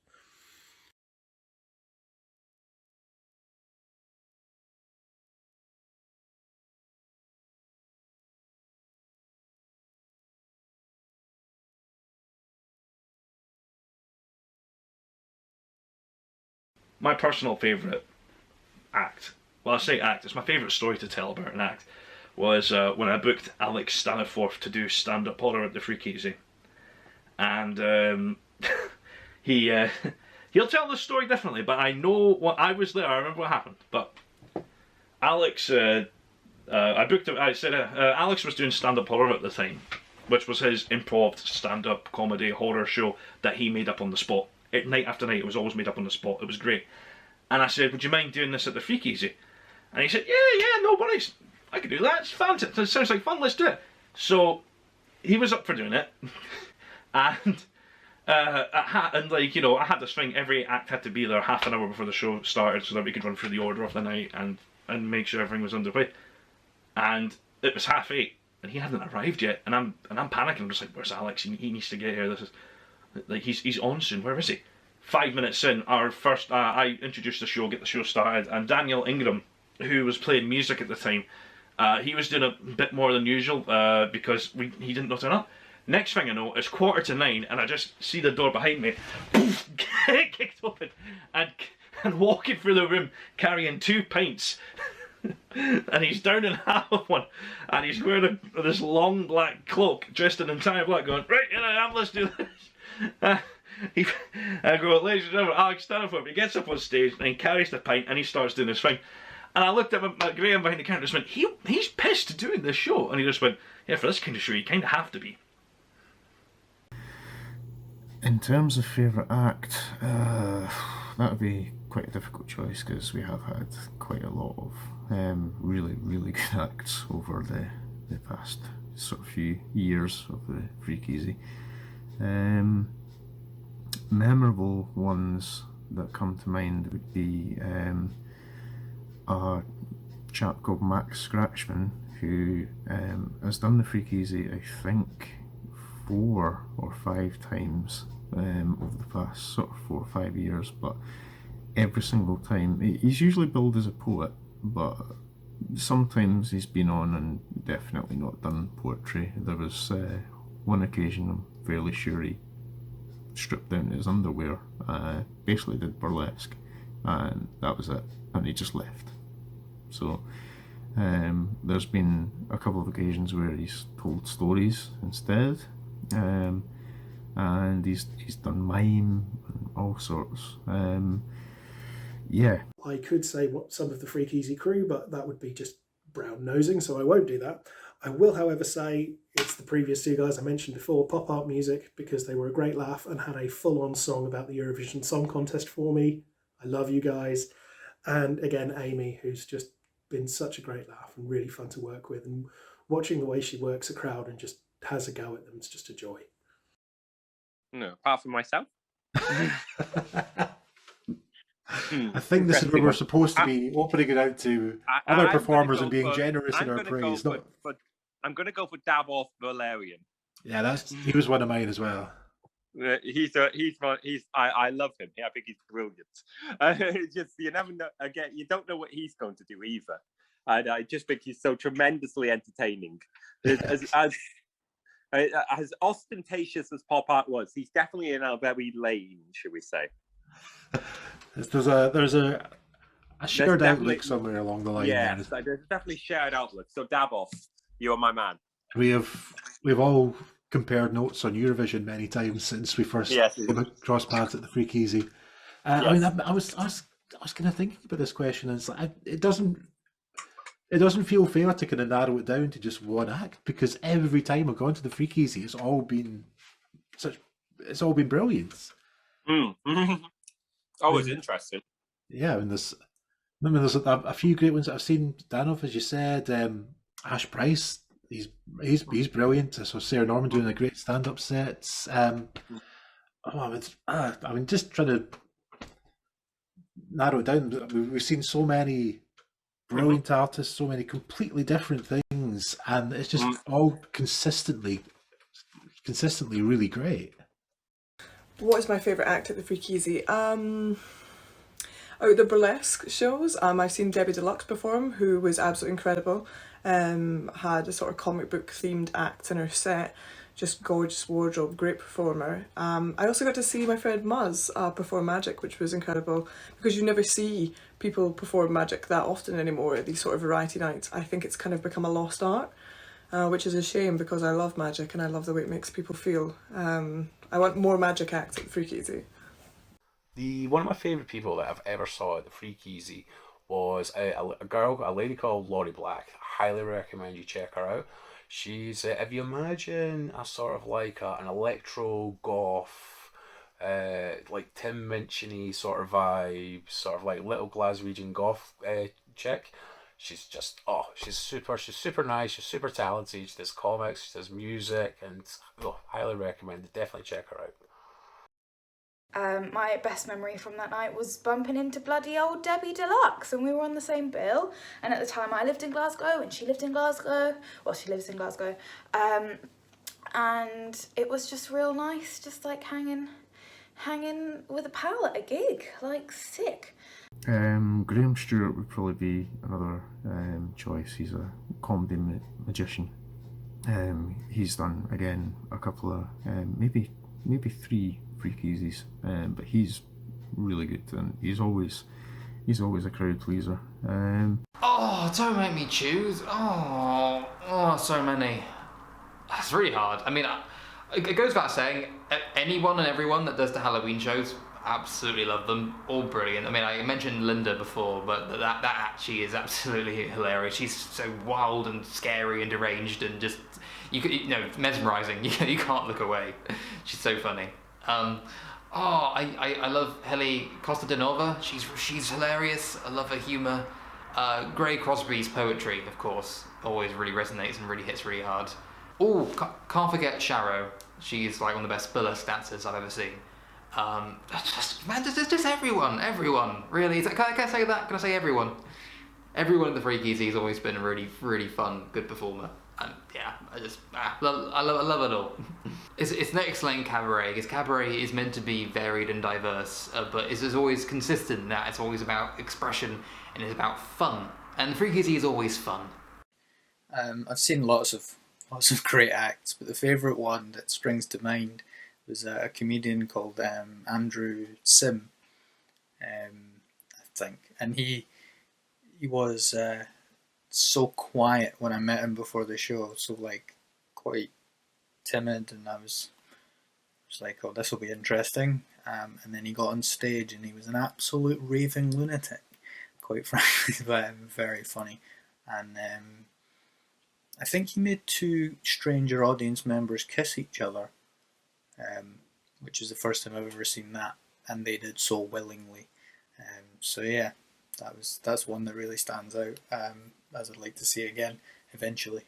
My personal favourite act, well I say act, it's my favourite story to tell about an act, was when I booked Alex Staniforth to do stand-up horror at the FreakEasy. And he'll tell the story differently, but I know what I was there, I remember what happened. But Alex, I booked him, I said Alex was doing stand-up horror at the time, which was his improv stand-up comedy horror show that he made up on the spot. Night after night, it was always made up on the spot. It was great. And I said, "Would you mind doing this at the FreakEasy?" And he said, yeah, no worries. I can do that. It's fun. It sounds like fun. Let's do it. So he was up for doing it. And And like, you know, I had this thing, every act had to be there half an hour before the show started so that we could run through the order of the night and make sure everything was underway. And it was 8:30 and he hadn't arrived yet, and I'm panicking. I'm just like, where's Alex? He needs to get here. This is like, he's on soon. Where is he? 5 minutes in, our first I introduced the show, get the show started, and Daniel Ingram, who was playing music at the time, he was doing a bit more than usual because he didn't turn up. Next thing I know, it's 9:15, and I just see the door behind me kicked open, and walking through the room carrying 2 pints. And he's down in half of one, and he's wearing this long black cloak, dressed in entire black, going, right, here I am, let's do this. I go, ladies and gentlemen, Alex Stanford. He gets up on stage and he carries the pint and he starts doing his thing. And I looked at Graham behind the counter and just went, he's pissed doing this show. And he just went, yeah, for this kind of show, you kind of have to be. In terms of favourite act, that would be quite a difficult choice because we have had quite a lot of really, really good acts over the past sort of few years of the FreakEasy. Memorable ones that come to mind would be a chap called Max Scratchman, who has done the FreakEasy, I think, 4 or 5 times over the past sort of 4 or 5 years, but every single time, he's usually billed as a poet, but sometimes he's been on and definitely not done poetry. There was one occasion I'm fairly sure he stripped down to his underwear, basically did burlesque, and that was it, and he just left. So there's been a couple of occasions where he's told stories instead, and he's done mime and all sorts. Yeah. I could say what some of the FreakEasy crew, but that would be just brown nosing, so I won't do that. I will, however, say it's the previous 2 guys I mentioned before, Pop Art Music, because they were a great laugh and had a full-on song about the Eurovision Song Contest for me. I love you guys. And again, Amy, who's just been such a great laugh and really fun to work with, and watching the way she works a crowd and just has a go at them, it's just a joy. No, apart from myself. I think this is where we're supposed to be opening it out to other performers and being generous in our praise. I'm going to go for Davos Valerian. Yeah, he was one of mine as well. I love him. I think he's brilliant. Just, you never know. Again, you don't know what he's going to do either, and I just think he's so tremendously entertaining. As ostentatious as Pop Art was, he's definitely in our very lane, should we say? There's a shared outlook somewhere along the line. Yeah, there's definitely shared outlook. So Davos, you are my man. We've all compared notes on Eurovision many times since we first came across paths at the FreakEasy. I mean, I was kind of thinking about this question, and it's like it doesn't feel fair to kind of narrow it down to just one act, because every time I've gone to the FreakEasy, it's all been brilliant. Always interesting. Yeah, and there's a few great ones that I've seen. Danov, as you said, Ash Price, he's brilliant. I saw Sarah Norman doing a great stand-up set. I mean, just trying to narrow it down. We've seen so many brilliant artists, so many completely different things, and it's just all consistently really great. What is my favourite act at the FreakEasy? Out the burlesque shows, I've seen Debbie Deluxe perform, who was absolutely incredible. Had a sort of comic book themed act in her set, just gorgeous wardrobe, great performer. I also got to see my friend Muzz perform magic, which was incredible, because you never see people perform magic that often anymore at these sort of variety nights. I think it's kind of become a lost art, which is a shame, because I love magic and I love the way it makes people feel. I want more magic acts at the FreakEasy. One of my favourite people that I've ever saw at the FreakEasy was a lady called Laurie Black. I highly recommend you check her out. She's, if you imagine a sort of like an electro goth, like Tim Minchin-y sort of vibe, sort of like little Glaswegian goth chick. She's just, she's super nice, she's super talented, she does comics, she does music, and highly recommend it. Definitely check her out. My best memory from that night was bumping into bloody old Debbie Deluxe, and we were on the same bill. And at the time, I lived in Glasgow, and she lived in Glasgow. Well, she lives in Glasgow. And it was just real nice, just like hanging with a pal at a gig, like sick. Graham Stewart would probably be another choice. He's a comedy magician. He's done again a couple of maybe 3 FreakEasies, but he's really good, and he's always a crowd pleaser. Oh, don't make me choose. Oh, so many. That's really hard. I mean, it goes without saying, anyone and everyone that does the Halloween shows, absolutely love them. All brilliant. I mean, I mentioned Linda before, but that actually is absolutely hilarious. She's so wild and scary and deranged, and just mesmerizing. You can't look away. She's so funny. I love Heli Costa de Nova. She's hilarious. I love her humor. Gray Crosby's poetry, of course, always really resonates and really hits really hard. Oh, can't forget Sharo. She's like one of the best burlesque dancers I've ever seen. Just everyone, really. Can I say that? Can I say everyone? Everyone in the FreakEasy has always been a really, really fun, good performer. And yeah, I love it all. It's an excellent cabaret, because cabaret is meant to be varied and diverse, but it's always consistent in that it's always about expression and it's about fun. And the FreakEasy is always fun. I've seen lots of great acts, but the favourite one that springs to mind was a comedian called Andrew Sim, I think, and he was so quiet when I met him before the show, so like quite timid, and I was like, oh, this will be interesting. And then he got on stage and he was an absolute raving lunatic, quite frankly, but very funny. And I think he made 2 stranger audience members kiss each other, which is the first time I've ever seen that, and they did so willingly. So yeah, that's one that really stands out, as I'd like to see again eventually.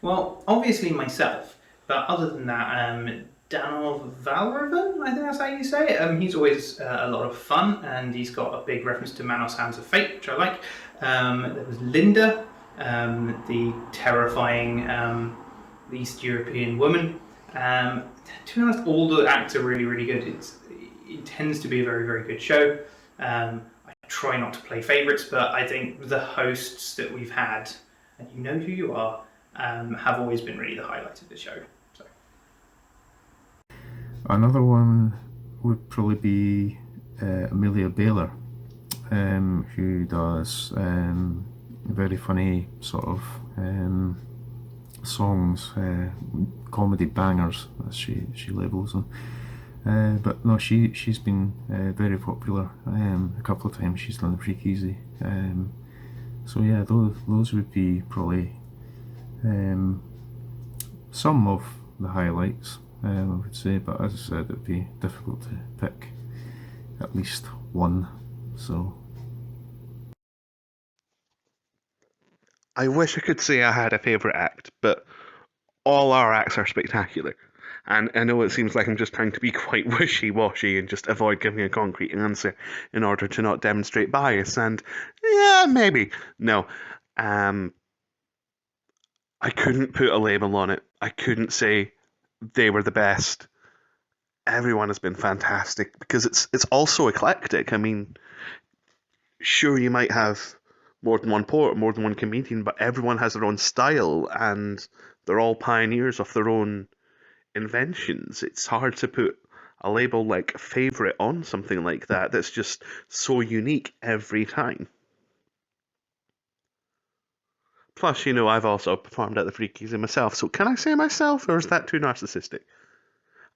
Well, obviously myself, but other than that, Danov Valravan, I think that's how you say it. He's always a lot of fun, and he's got a big reference to Manos Hands of Fate, which I like. There was Linda, the terrifying East European woman. To be honest, all the acts are really, really good. It tends to be a very, very good show. I try not to play favourites, but I think the hosts that we've had, and you know who you are, have always been really the highlight of the show. So. Another one would probably be Amelia Baylor, who does very funny sort of songs, comedy bangers, as she labels them. But no, she's been very popular. A couple of times she's done the FreakEasy. So yeah, those would be probably some of the highlights, I would say. But as I said, it'd be difficult to pick at least one. So I wish I could say I had a favourite act, but all our acts are spectacular. And I know it seems like I'm just trying to be quite wishy-washy and just avoid giving a concrete answer in order to not demonstrate bias. And yeah, maybe. No. I couldn't put a label on it. I couldn't say they were the best. Everyone has been fantastic because it's also eclectic. I mean, sure, you might have more than one poet, more than one comedian, but everyone has their own style and they're all pioneers of their own inventions. It's hard to put a label like favourite on something like that that's just so unique every time. Plus, I've also performed at the FreakEasy myself, so can I say myself, or is that too narcissistic?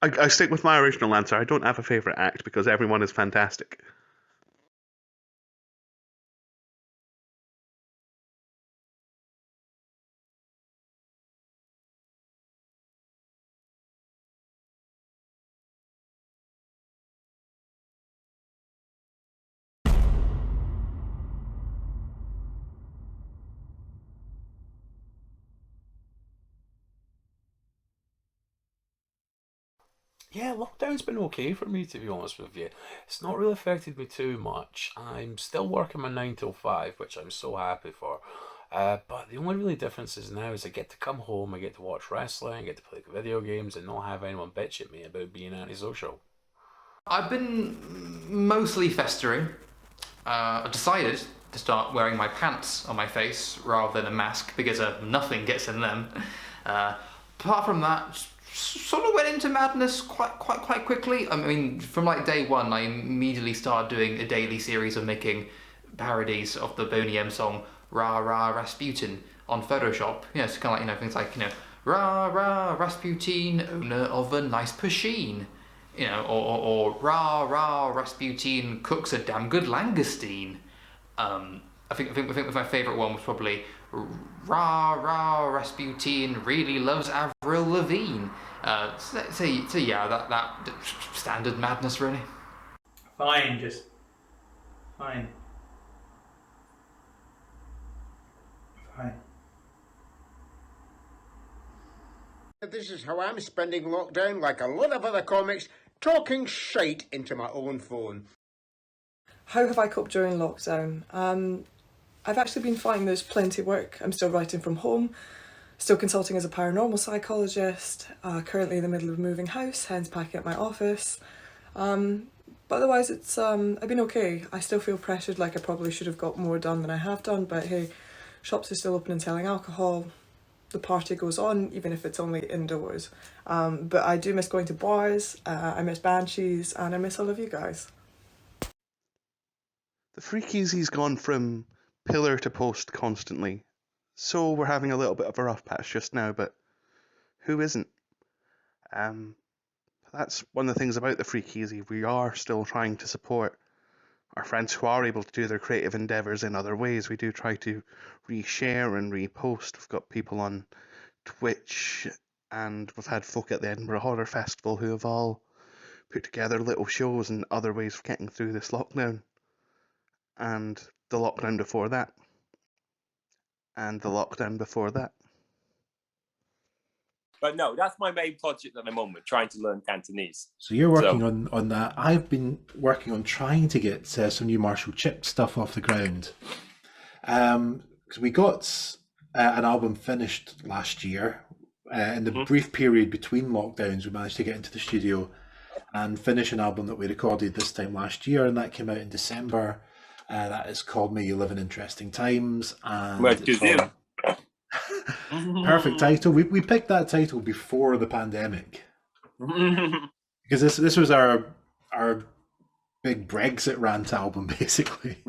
I stick with my original answer. I don't have a favourite act because everyone is fantastic. Yeah, lockdown's been okay for me, to be honest with you. It's not really affected me too much. I'm still working my 9 till 5, which I'm so happy for. But the only really difference is now is I get to come home, I get to watch wrestling, I get to play video games, and not have anyone bitch at me about being antisocial. I've been mostly festering. I've decided to start wearing my pants on my face rather than a mask because nothing gets in them. Apart from that, sort of went into madness quite quickly. I mean, from like day one, I immediately started doing a daily series of making parodies of the Boney M song "Rah Rah Rasputin" on Photoshop. It's kind of like things like "Rah Rah Rasputin, owner of a nice pasheen." Or "Rah Rah Rasputin cooks a damn good langoustine." I think my favourite one was probably "Rah Rah Rasputin really loves Avril Lavigne." So yeah, that standard madness really. Fine, just fine. Fine. This is how I'm spending lockdown, like a lot of other comics, talking shite into my own phone. How have I coped during lockdown? I've actually been fine. There's plenty of work. I'm still writing from home, still consulting as a paranormal psychologist, currently in the middle of moving house, hence packing up my office. But otherwise it's I've been okay. I still feel pressured, like I probably should have got more done than I have done, but hey, shops are still open and selling alcohol. The party goes on, even if it's only indoors. But I do miss going to bars, I miss Banshees, and I miss all of you guys. The FreakEasy's gone from pillar to post constantly, so we're having a little bit of a rough patch just now, but who isn't? That's one of the things about the FreakEasy. We are still trying to support our friends who are able to do their creative endeavours in other ways. We do try to reshare and repost. We've got people on Twitch, and we've had folk at the Edinburgh Horror Festival who have all put together little shows and other ways of getting through this lockdown. And the lockdown before that. And the lockdown before that. But no, that's my main project at the moment, trying to learn Cantonese. So you're working on that. I've been working on trying to get some new Marshall Chip stuff off the ground. Because we got an album finished last year. In the brief period between lockdowns, we managed to get into the studio and finish an album that we recorded this time last year, and that came out in December. That is called "May You Live in Interesting Times." And perfect title. We picked that title before the pandemic because this was our big Brexit rant album, basically.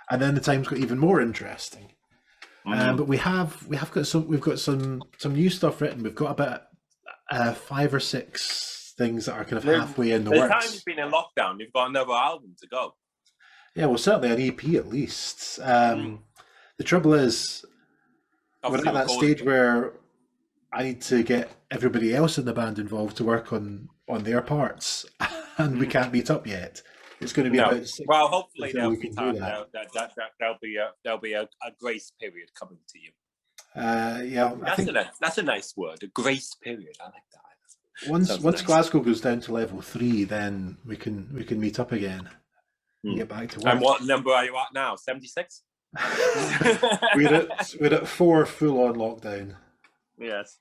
And then the times got even more interesting. But we've got some new stuff written. We've got about 5 or 6 things that are kind of halfway in the works. By the time you've been in lockdown, you've got another album to go. Yeah, well, certainly an EP at least. The trouble is, we're at that stage where I need to get everybody else in the band involved to work on their parts, and we can't meet up yet. It's going to be about 6 well, hopefully there'll be time. There'll be a grace period coming to you. Yeah, that's a nice word, a grace period. I like that. Once nice. Glasgow goes down to level 3, then we can meet up again. And get back to work. And what number are you at now? 76? we're at 4 full-on lockdown. Yes.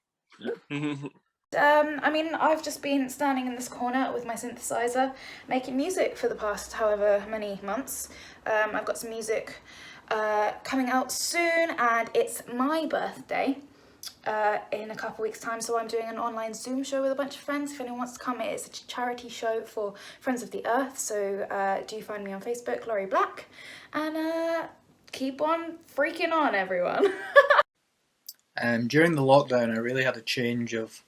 I mean, I've just been standing in this corner with my synthesizer making music for the past however many months. I've got some music coming out soon, and it's my birthday in a couple weeks' time, so I'm doing an online Zoom show with a bunch of friends. If anyone wants to come, it's a charity show for Friends of the Earth, so do find me on Facebook, Laurie Black, and keep on freaking on, everyone. During the lockdown, I really had a change of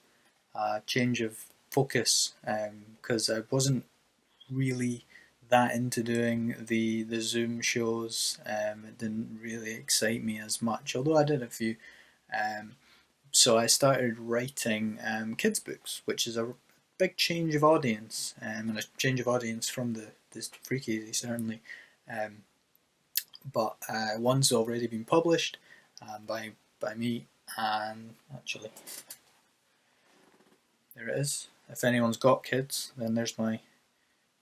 focus because I wasn't really that into doing the Zoom shows. It didn't really excite me as much, although I did a few. So I started writing kids books, which is a big change of audience, and a change of audience from this FreakEasy certainly. But one's already been published by me, and actually there it is. if anyone's got kids, then there's my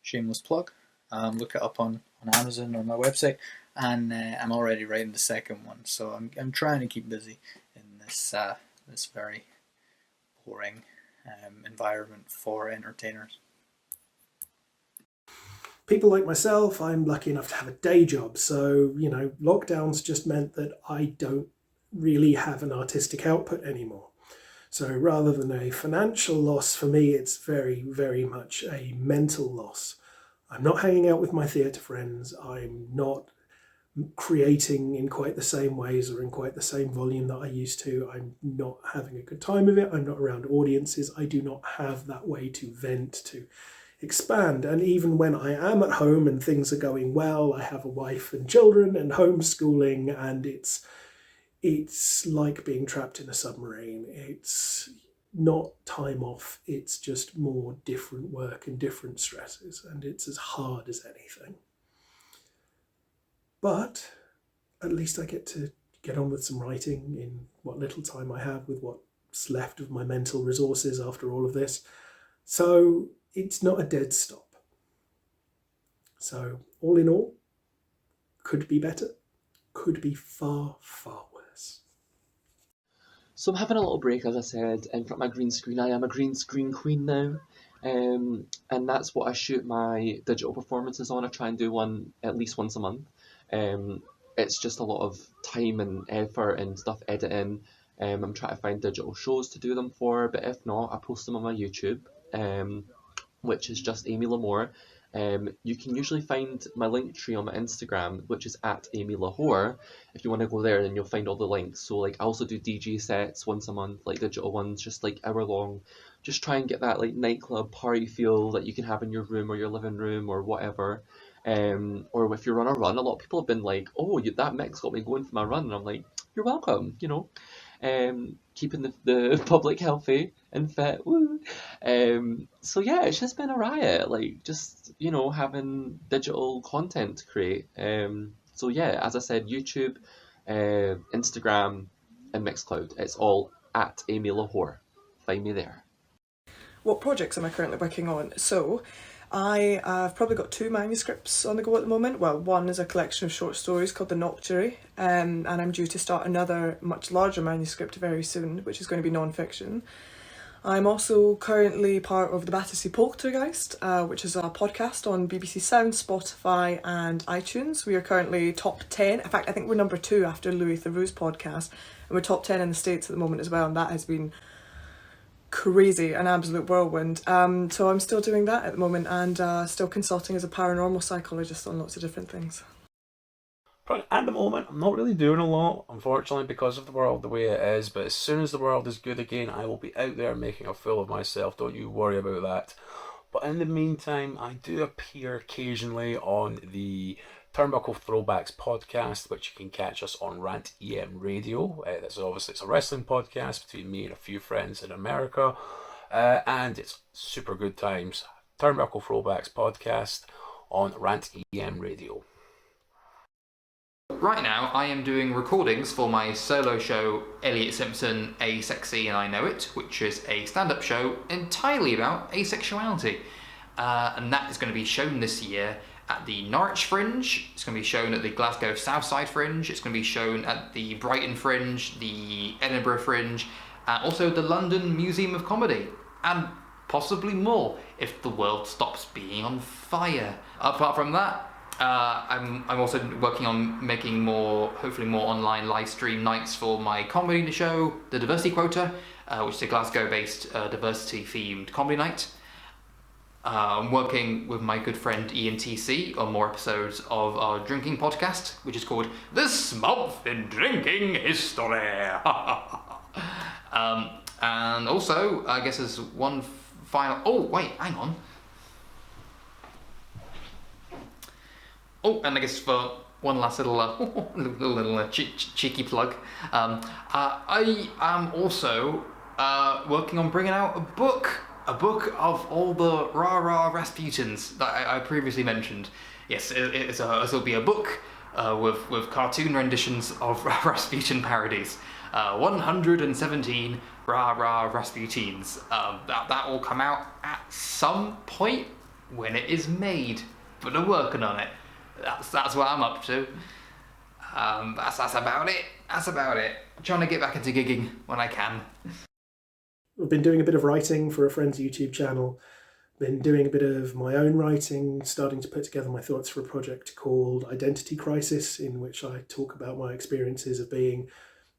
shameless plug. Look it up on Amazon or my website, and I'm already writing the second one, so I'm trying to keep busy in this very boring environment for entertainers. People like myself, I'm lucky enough to have a day job, so lockdowns just meant that I don't really have an artistic output anymore. So rather than a financial loss for me, it's very, very much a mental loss. I'm not hanging out with my theatre friends. I'm not creating in quite the same ways or in quite the same volume that I used to. I'm not having a good time with it. I'm not around audiences. I do not have that way to vent, to expand. And even when I am at home and things are going well, I have a wife and children and homeschooling, and it's like being trapped in a submarine. It's not time off, it's just more different work and different stresses, and it's as hard as anything. But at least I get to get on with some writing in what little time I have with what's left of my mental resources after all of this. So it's not a dead stop. So all in all, could be better, could be far, far worse. So I'm having a little break, as I said, in front of my green screen. I am a green screen queen now. And that's what I shoot my digital performances on. I try and do one at least once a month. It's just a lot of time and effort and stuff editing. I'm trying to find digital shows to do them for, but if not, I post them on my YouTube, which is just Amy Lamore. You can usually find my link tree on my Instagram, which is at Amy Lahore. If you want to go there, then you'll find all the links. So I also do DJ sets once a month, digital ones, just hour long. Just try and get that nightclub party feel that you can have in your room or your living room or whatever. Or if you're on a run, a lot of people have been like, oh, that mix got me going for my run. And I'm like, you're welcome, keeping the public healthy and fit. Woo. So yeah, it's just been a riot, having digital content to create. So yeah, as I said, YouTube, Instagram, and Mixcloud. It's all at Amy Lahore. Find me there. What projects am I currently working on? So I've probably got 2 manuscripts on the go at the moment. Well, one is a collection of short stories called The Nocturne, and I'm due to start another much larger manuscript very soon, which is going to be non-fiction. I'm also currently part of the Battersea Poltergeist, which is a podcast on BBC Sound, Spotify and iTunes. We are currently top 10. In fact, I think we're number 2 after Louis Theroux's podcast, and we're top 10 in the States at the moment as well, and that has been crazy, an absolute whirlwind. So I'm still doing that at the moment, and still consulting as a paranormal psychologist on lots of different things. At the moment, I'm not really doing a lot, unfortunately, because of the world the way it is, but as soon as the world is good again, I will be out there making a fool of myself, don't you worry about that. But in the meantime, I do appear occasionally on the Turnbuckle Throwbacks podcast, which you can catch us on Rant EM Radio. It's a wrestling podcast between me and a few friends in America, and it's super good times. Turnbuckle Throwbacks podcast on Rant EM Radio. Right now, I am doing recordings for my solo show, Elliot Simpson, Asexy and I Know It, which is a stand-up show entirely about asexuality. And that is going to be shown this year at the Norwich Fringe, it's going to be shown at the Glasgow Southside Fringe, it's going to be shown at the Brighton Fringe, the Edinburgh Fringe, and also the London Museum of Comedy, and possibly more if the world stops being on fire. Apart from that, I'm also working on making hopefully more online live stream nights for my comedy show, The Diversity Quota, which is a Glasgow-based diversity-themed comedy night. I'm working with my good friend Ian TC on more episodes of our drinking podcast, which is called This Month in Drinking History. And also, I guess there's one final... Oh, wait, hang on. Oh, and I guess for one last little cheeky plug, I am also working on bringing out a book of all the rah-rah Rasputins that I previously mentioned. Yes, it'll be a book with cartoon renditions of Rasputin parodies. 117 Rah Rah Rasputines. That will come out at some point when it is made, but I'm working on it. That's what I'm up to. That's about it. That's about it. I'm trying to get back into gigging when I can. I've been doing a bit of writing for a friend's YouTube channel, been doing a bit of my own writing, starting to put together my thoughts for a project called Identity Crisis, in which I talk about my experiences of being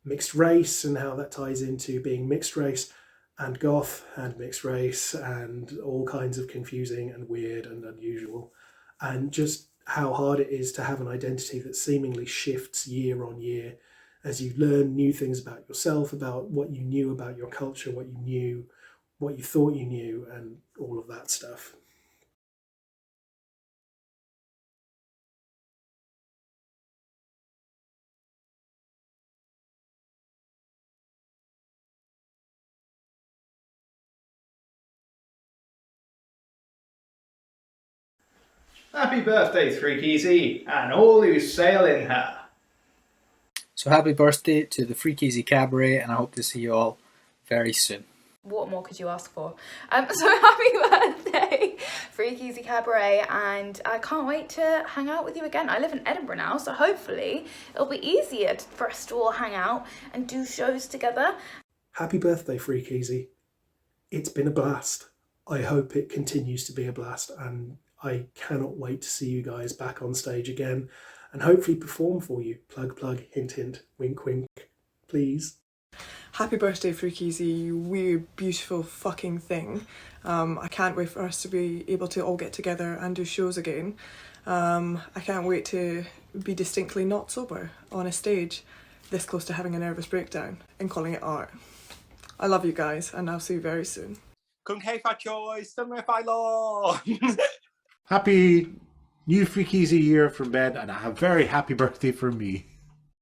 mixed race and how that ties into being mixed race and goth and mixed race and all kinds of confusing and weird and unusual, and just how hard it is to have an identity that seemingly shifts year on year as you learn new things about yourself, about what you knew about your culture, what you thought you knew, and all of that stuff. Happy birthday, FreakEasy, and all who sail in her. So happy birthday to the FreakEasy Cabaret, and I hope to see you all very soon. What more could you ask for? So happy birthday, FreakEasy Cabaret, and I can't wait to hang out with you again. I live in Edinburgh now, so hopefully it'll be easier for us to all hang out and do shows together. Happy birthday, FreakEasy. It's been a blast. I hope it continues to be a blast, and I cannot wait to see you guys back on stage again and hopefully perform for you. Plug, plug, hint, hint, wink, wink, please. Happy birthday, FreakEasy, you weird, beautiful fucking thing. I can't wait for us to be able to all get together and do shows again. I can't wait to be distinctly not sober on a stage this close to having a nervous breakdown and calling it art. I love you guys, and I'll see you very soon. Happy new FreakEasy year from Ben, and a very happy birthday from me.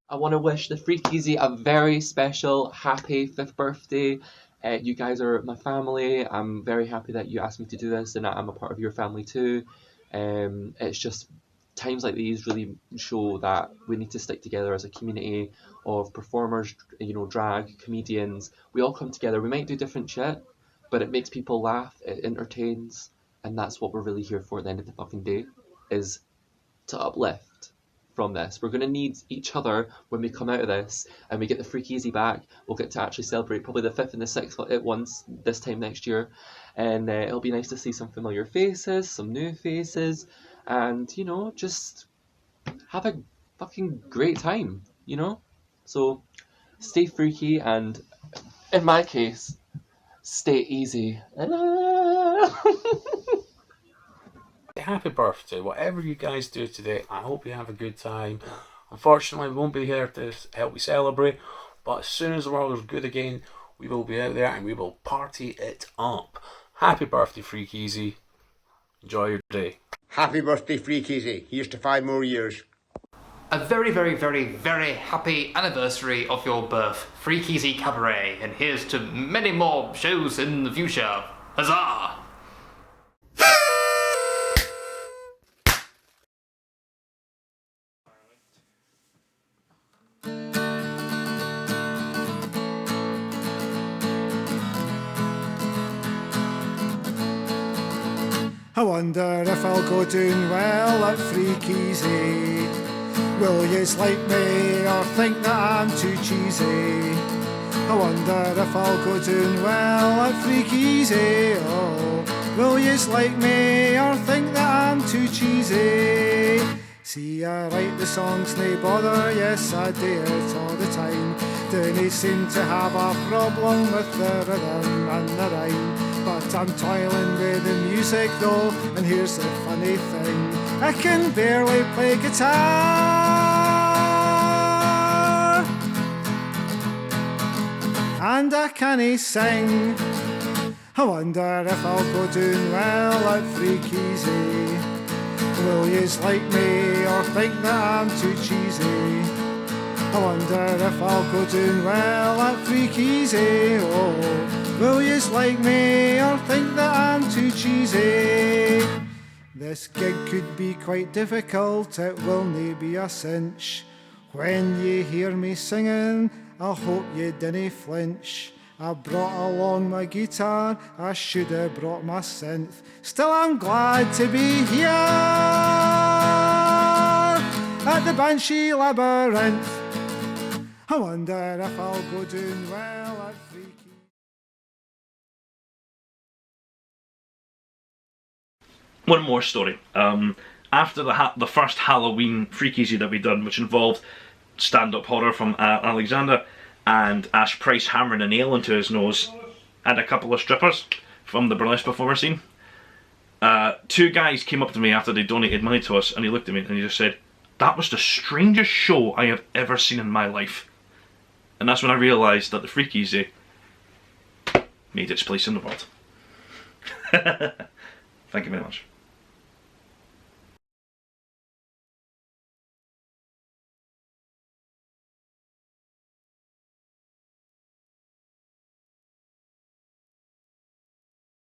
I want to wish the FreakEasy a very special, happy 5th birthday. You guys are my family. I'm very happy that you asked me to do this, and I'm a part of your family too. It's just times like these really show that we need to stick together as a community of performers, drag, comedians. We all come together. We might do different shit, but it makes people laugh, it entertains, and that's what we're really here for at the end of the fucking day, is to uplift from this. We're going to need each other when we come out of this and we get the FreakEasy back. We'll get to actually celebrate probably the 5th and the 6th at once this time next year, and it'll be nice to see some familiar faces, some new faces, and just have a fucking great time, so stay freaky, and in my case, stay easy. Happy birthday, whatever you guys do today. I hope you have a good time. Unfortunately, we won't be here to help you celebrate, but as soon as the world is good again, we will be out there and we will party it up. Happy birthday, FreakEasy. Enjoy your day. Happy birthday, FreakEasy. Here's to 5 more years. A very, very, very, very happy anniversary of your birth, FreakEasy Cabaret, and here's to many more shows in the future. Huzzah! I wonder if I'll go doing well at FreakEasy. Will yous like me or think that I'm too cheesy? I wonder if I'll go doing well at FreakEasy. Oh, will yous like me or think that I'm too cheesy? See, I write the songs, nae bother, yes I do it all the time. Don't seem to have a problem with the rhythm and the rhyme. But I'm toiling with the music though, and here's the funny thing, I can barely play guitar. And I can't sing. I wonder if I'll go doing well at FreakEasy. Will yous like me or think that I'm too cheesy? I wonder if I'll go doing well at FreakEasy. Oh, will yous like me or think that I'm too cheesy? This gig could be quite difficult, it will nae be a cinch. When ye hear me singing, I hope you didn't flinch. I brought along my guitar, I should have brought my synth. Still I'm glad to be here at the Banshee Labyrinth. I wonder if I'll go doing well at Freaky. One more story. After the first Halloween FreakEasy that we done, which involved stand-up horror from Alexander and Ash Price hammering a nail into his nose and a couple of strippers from the burlesque performer scene, two guys came up to me after they donated money to us, and he looked at me and he just said, "That was the strangest show I have ever seen in my life." And that's when I realised that the FreakEasy made its place in the world. Thank you very much.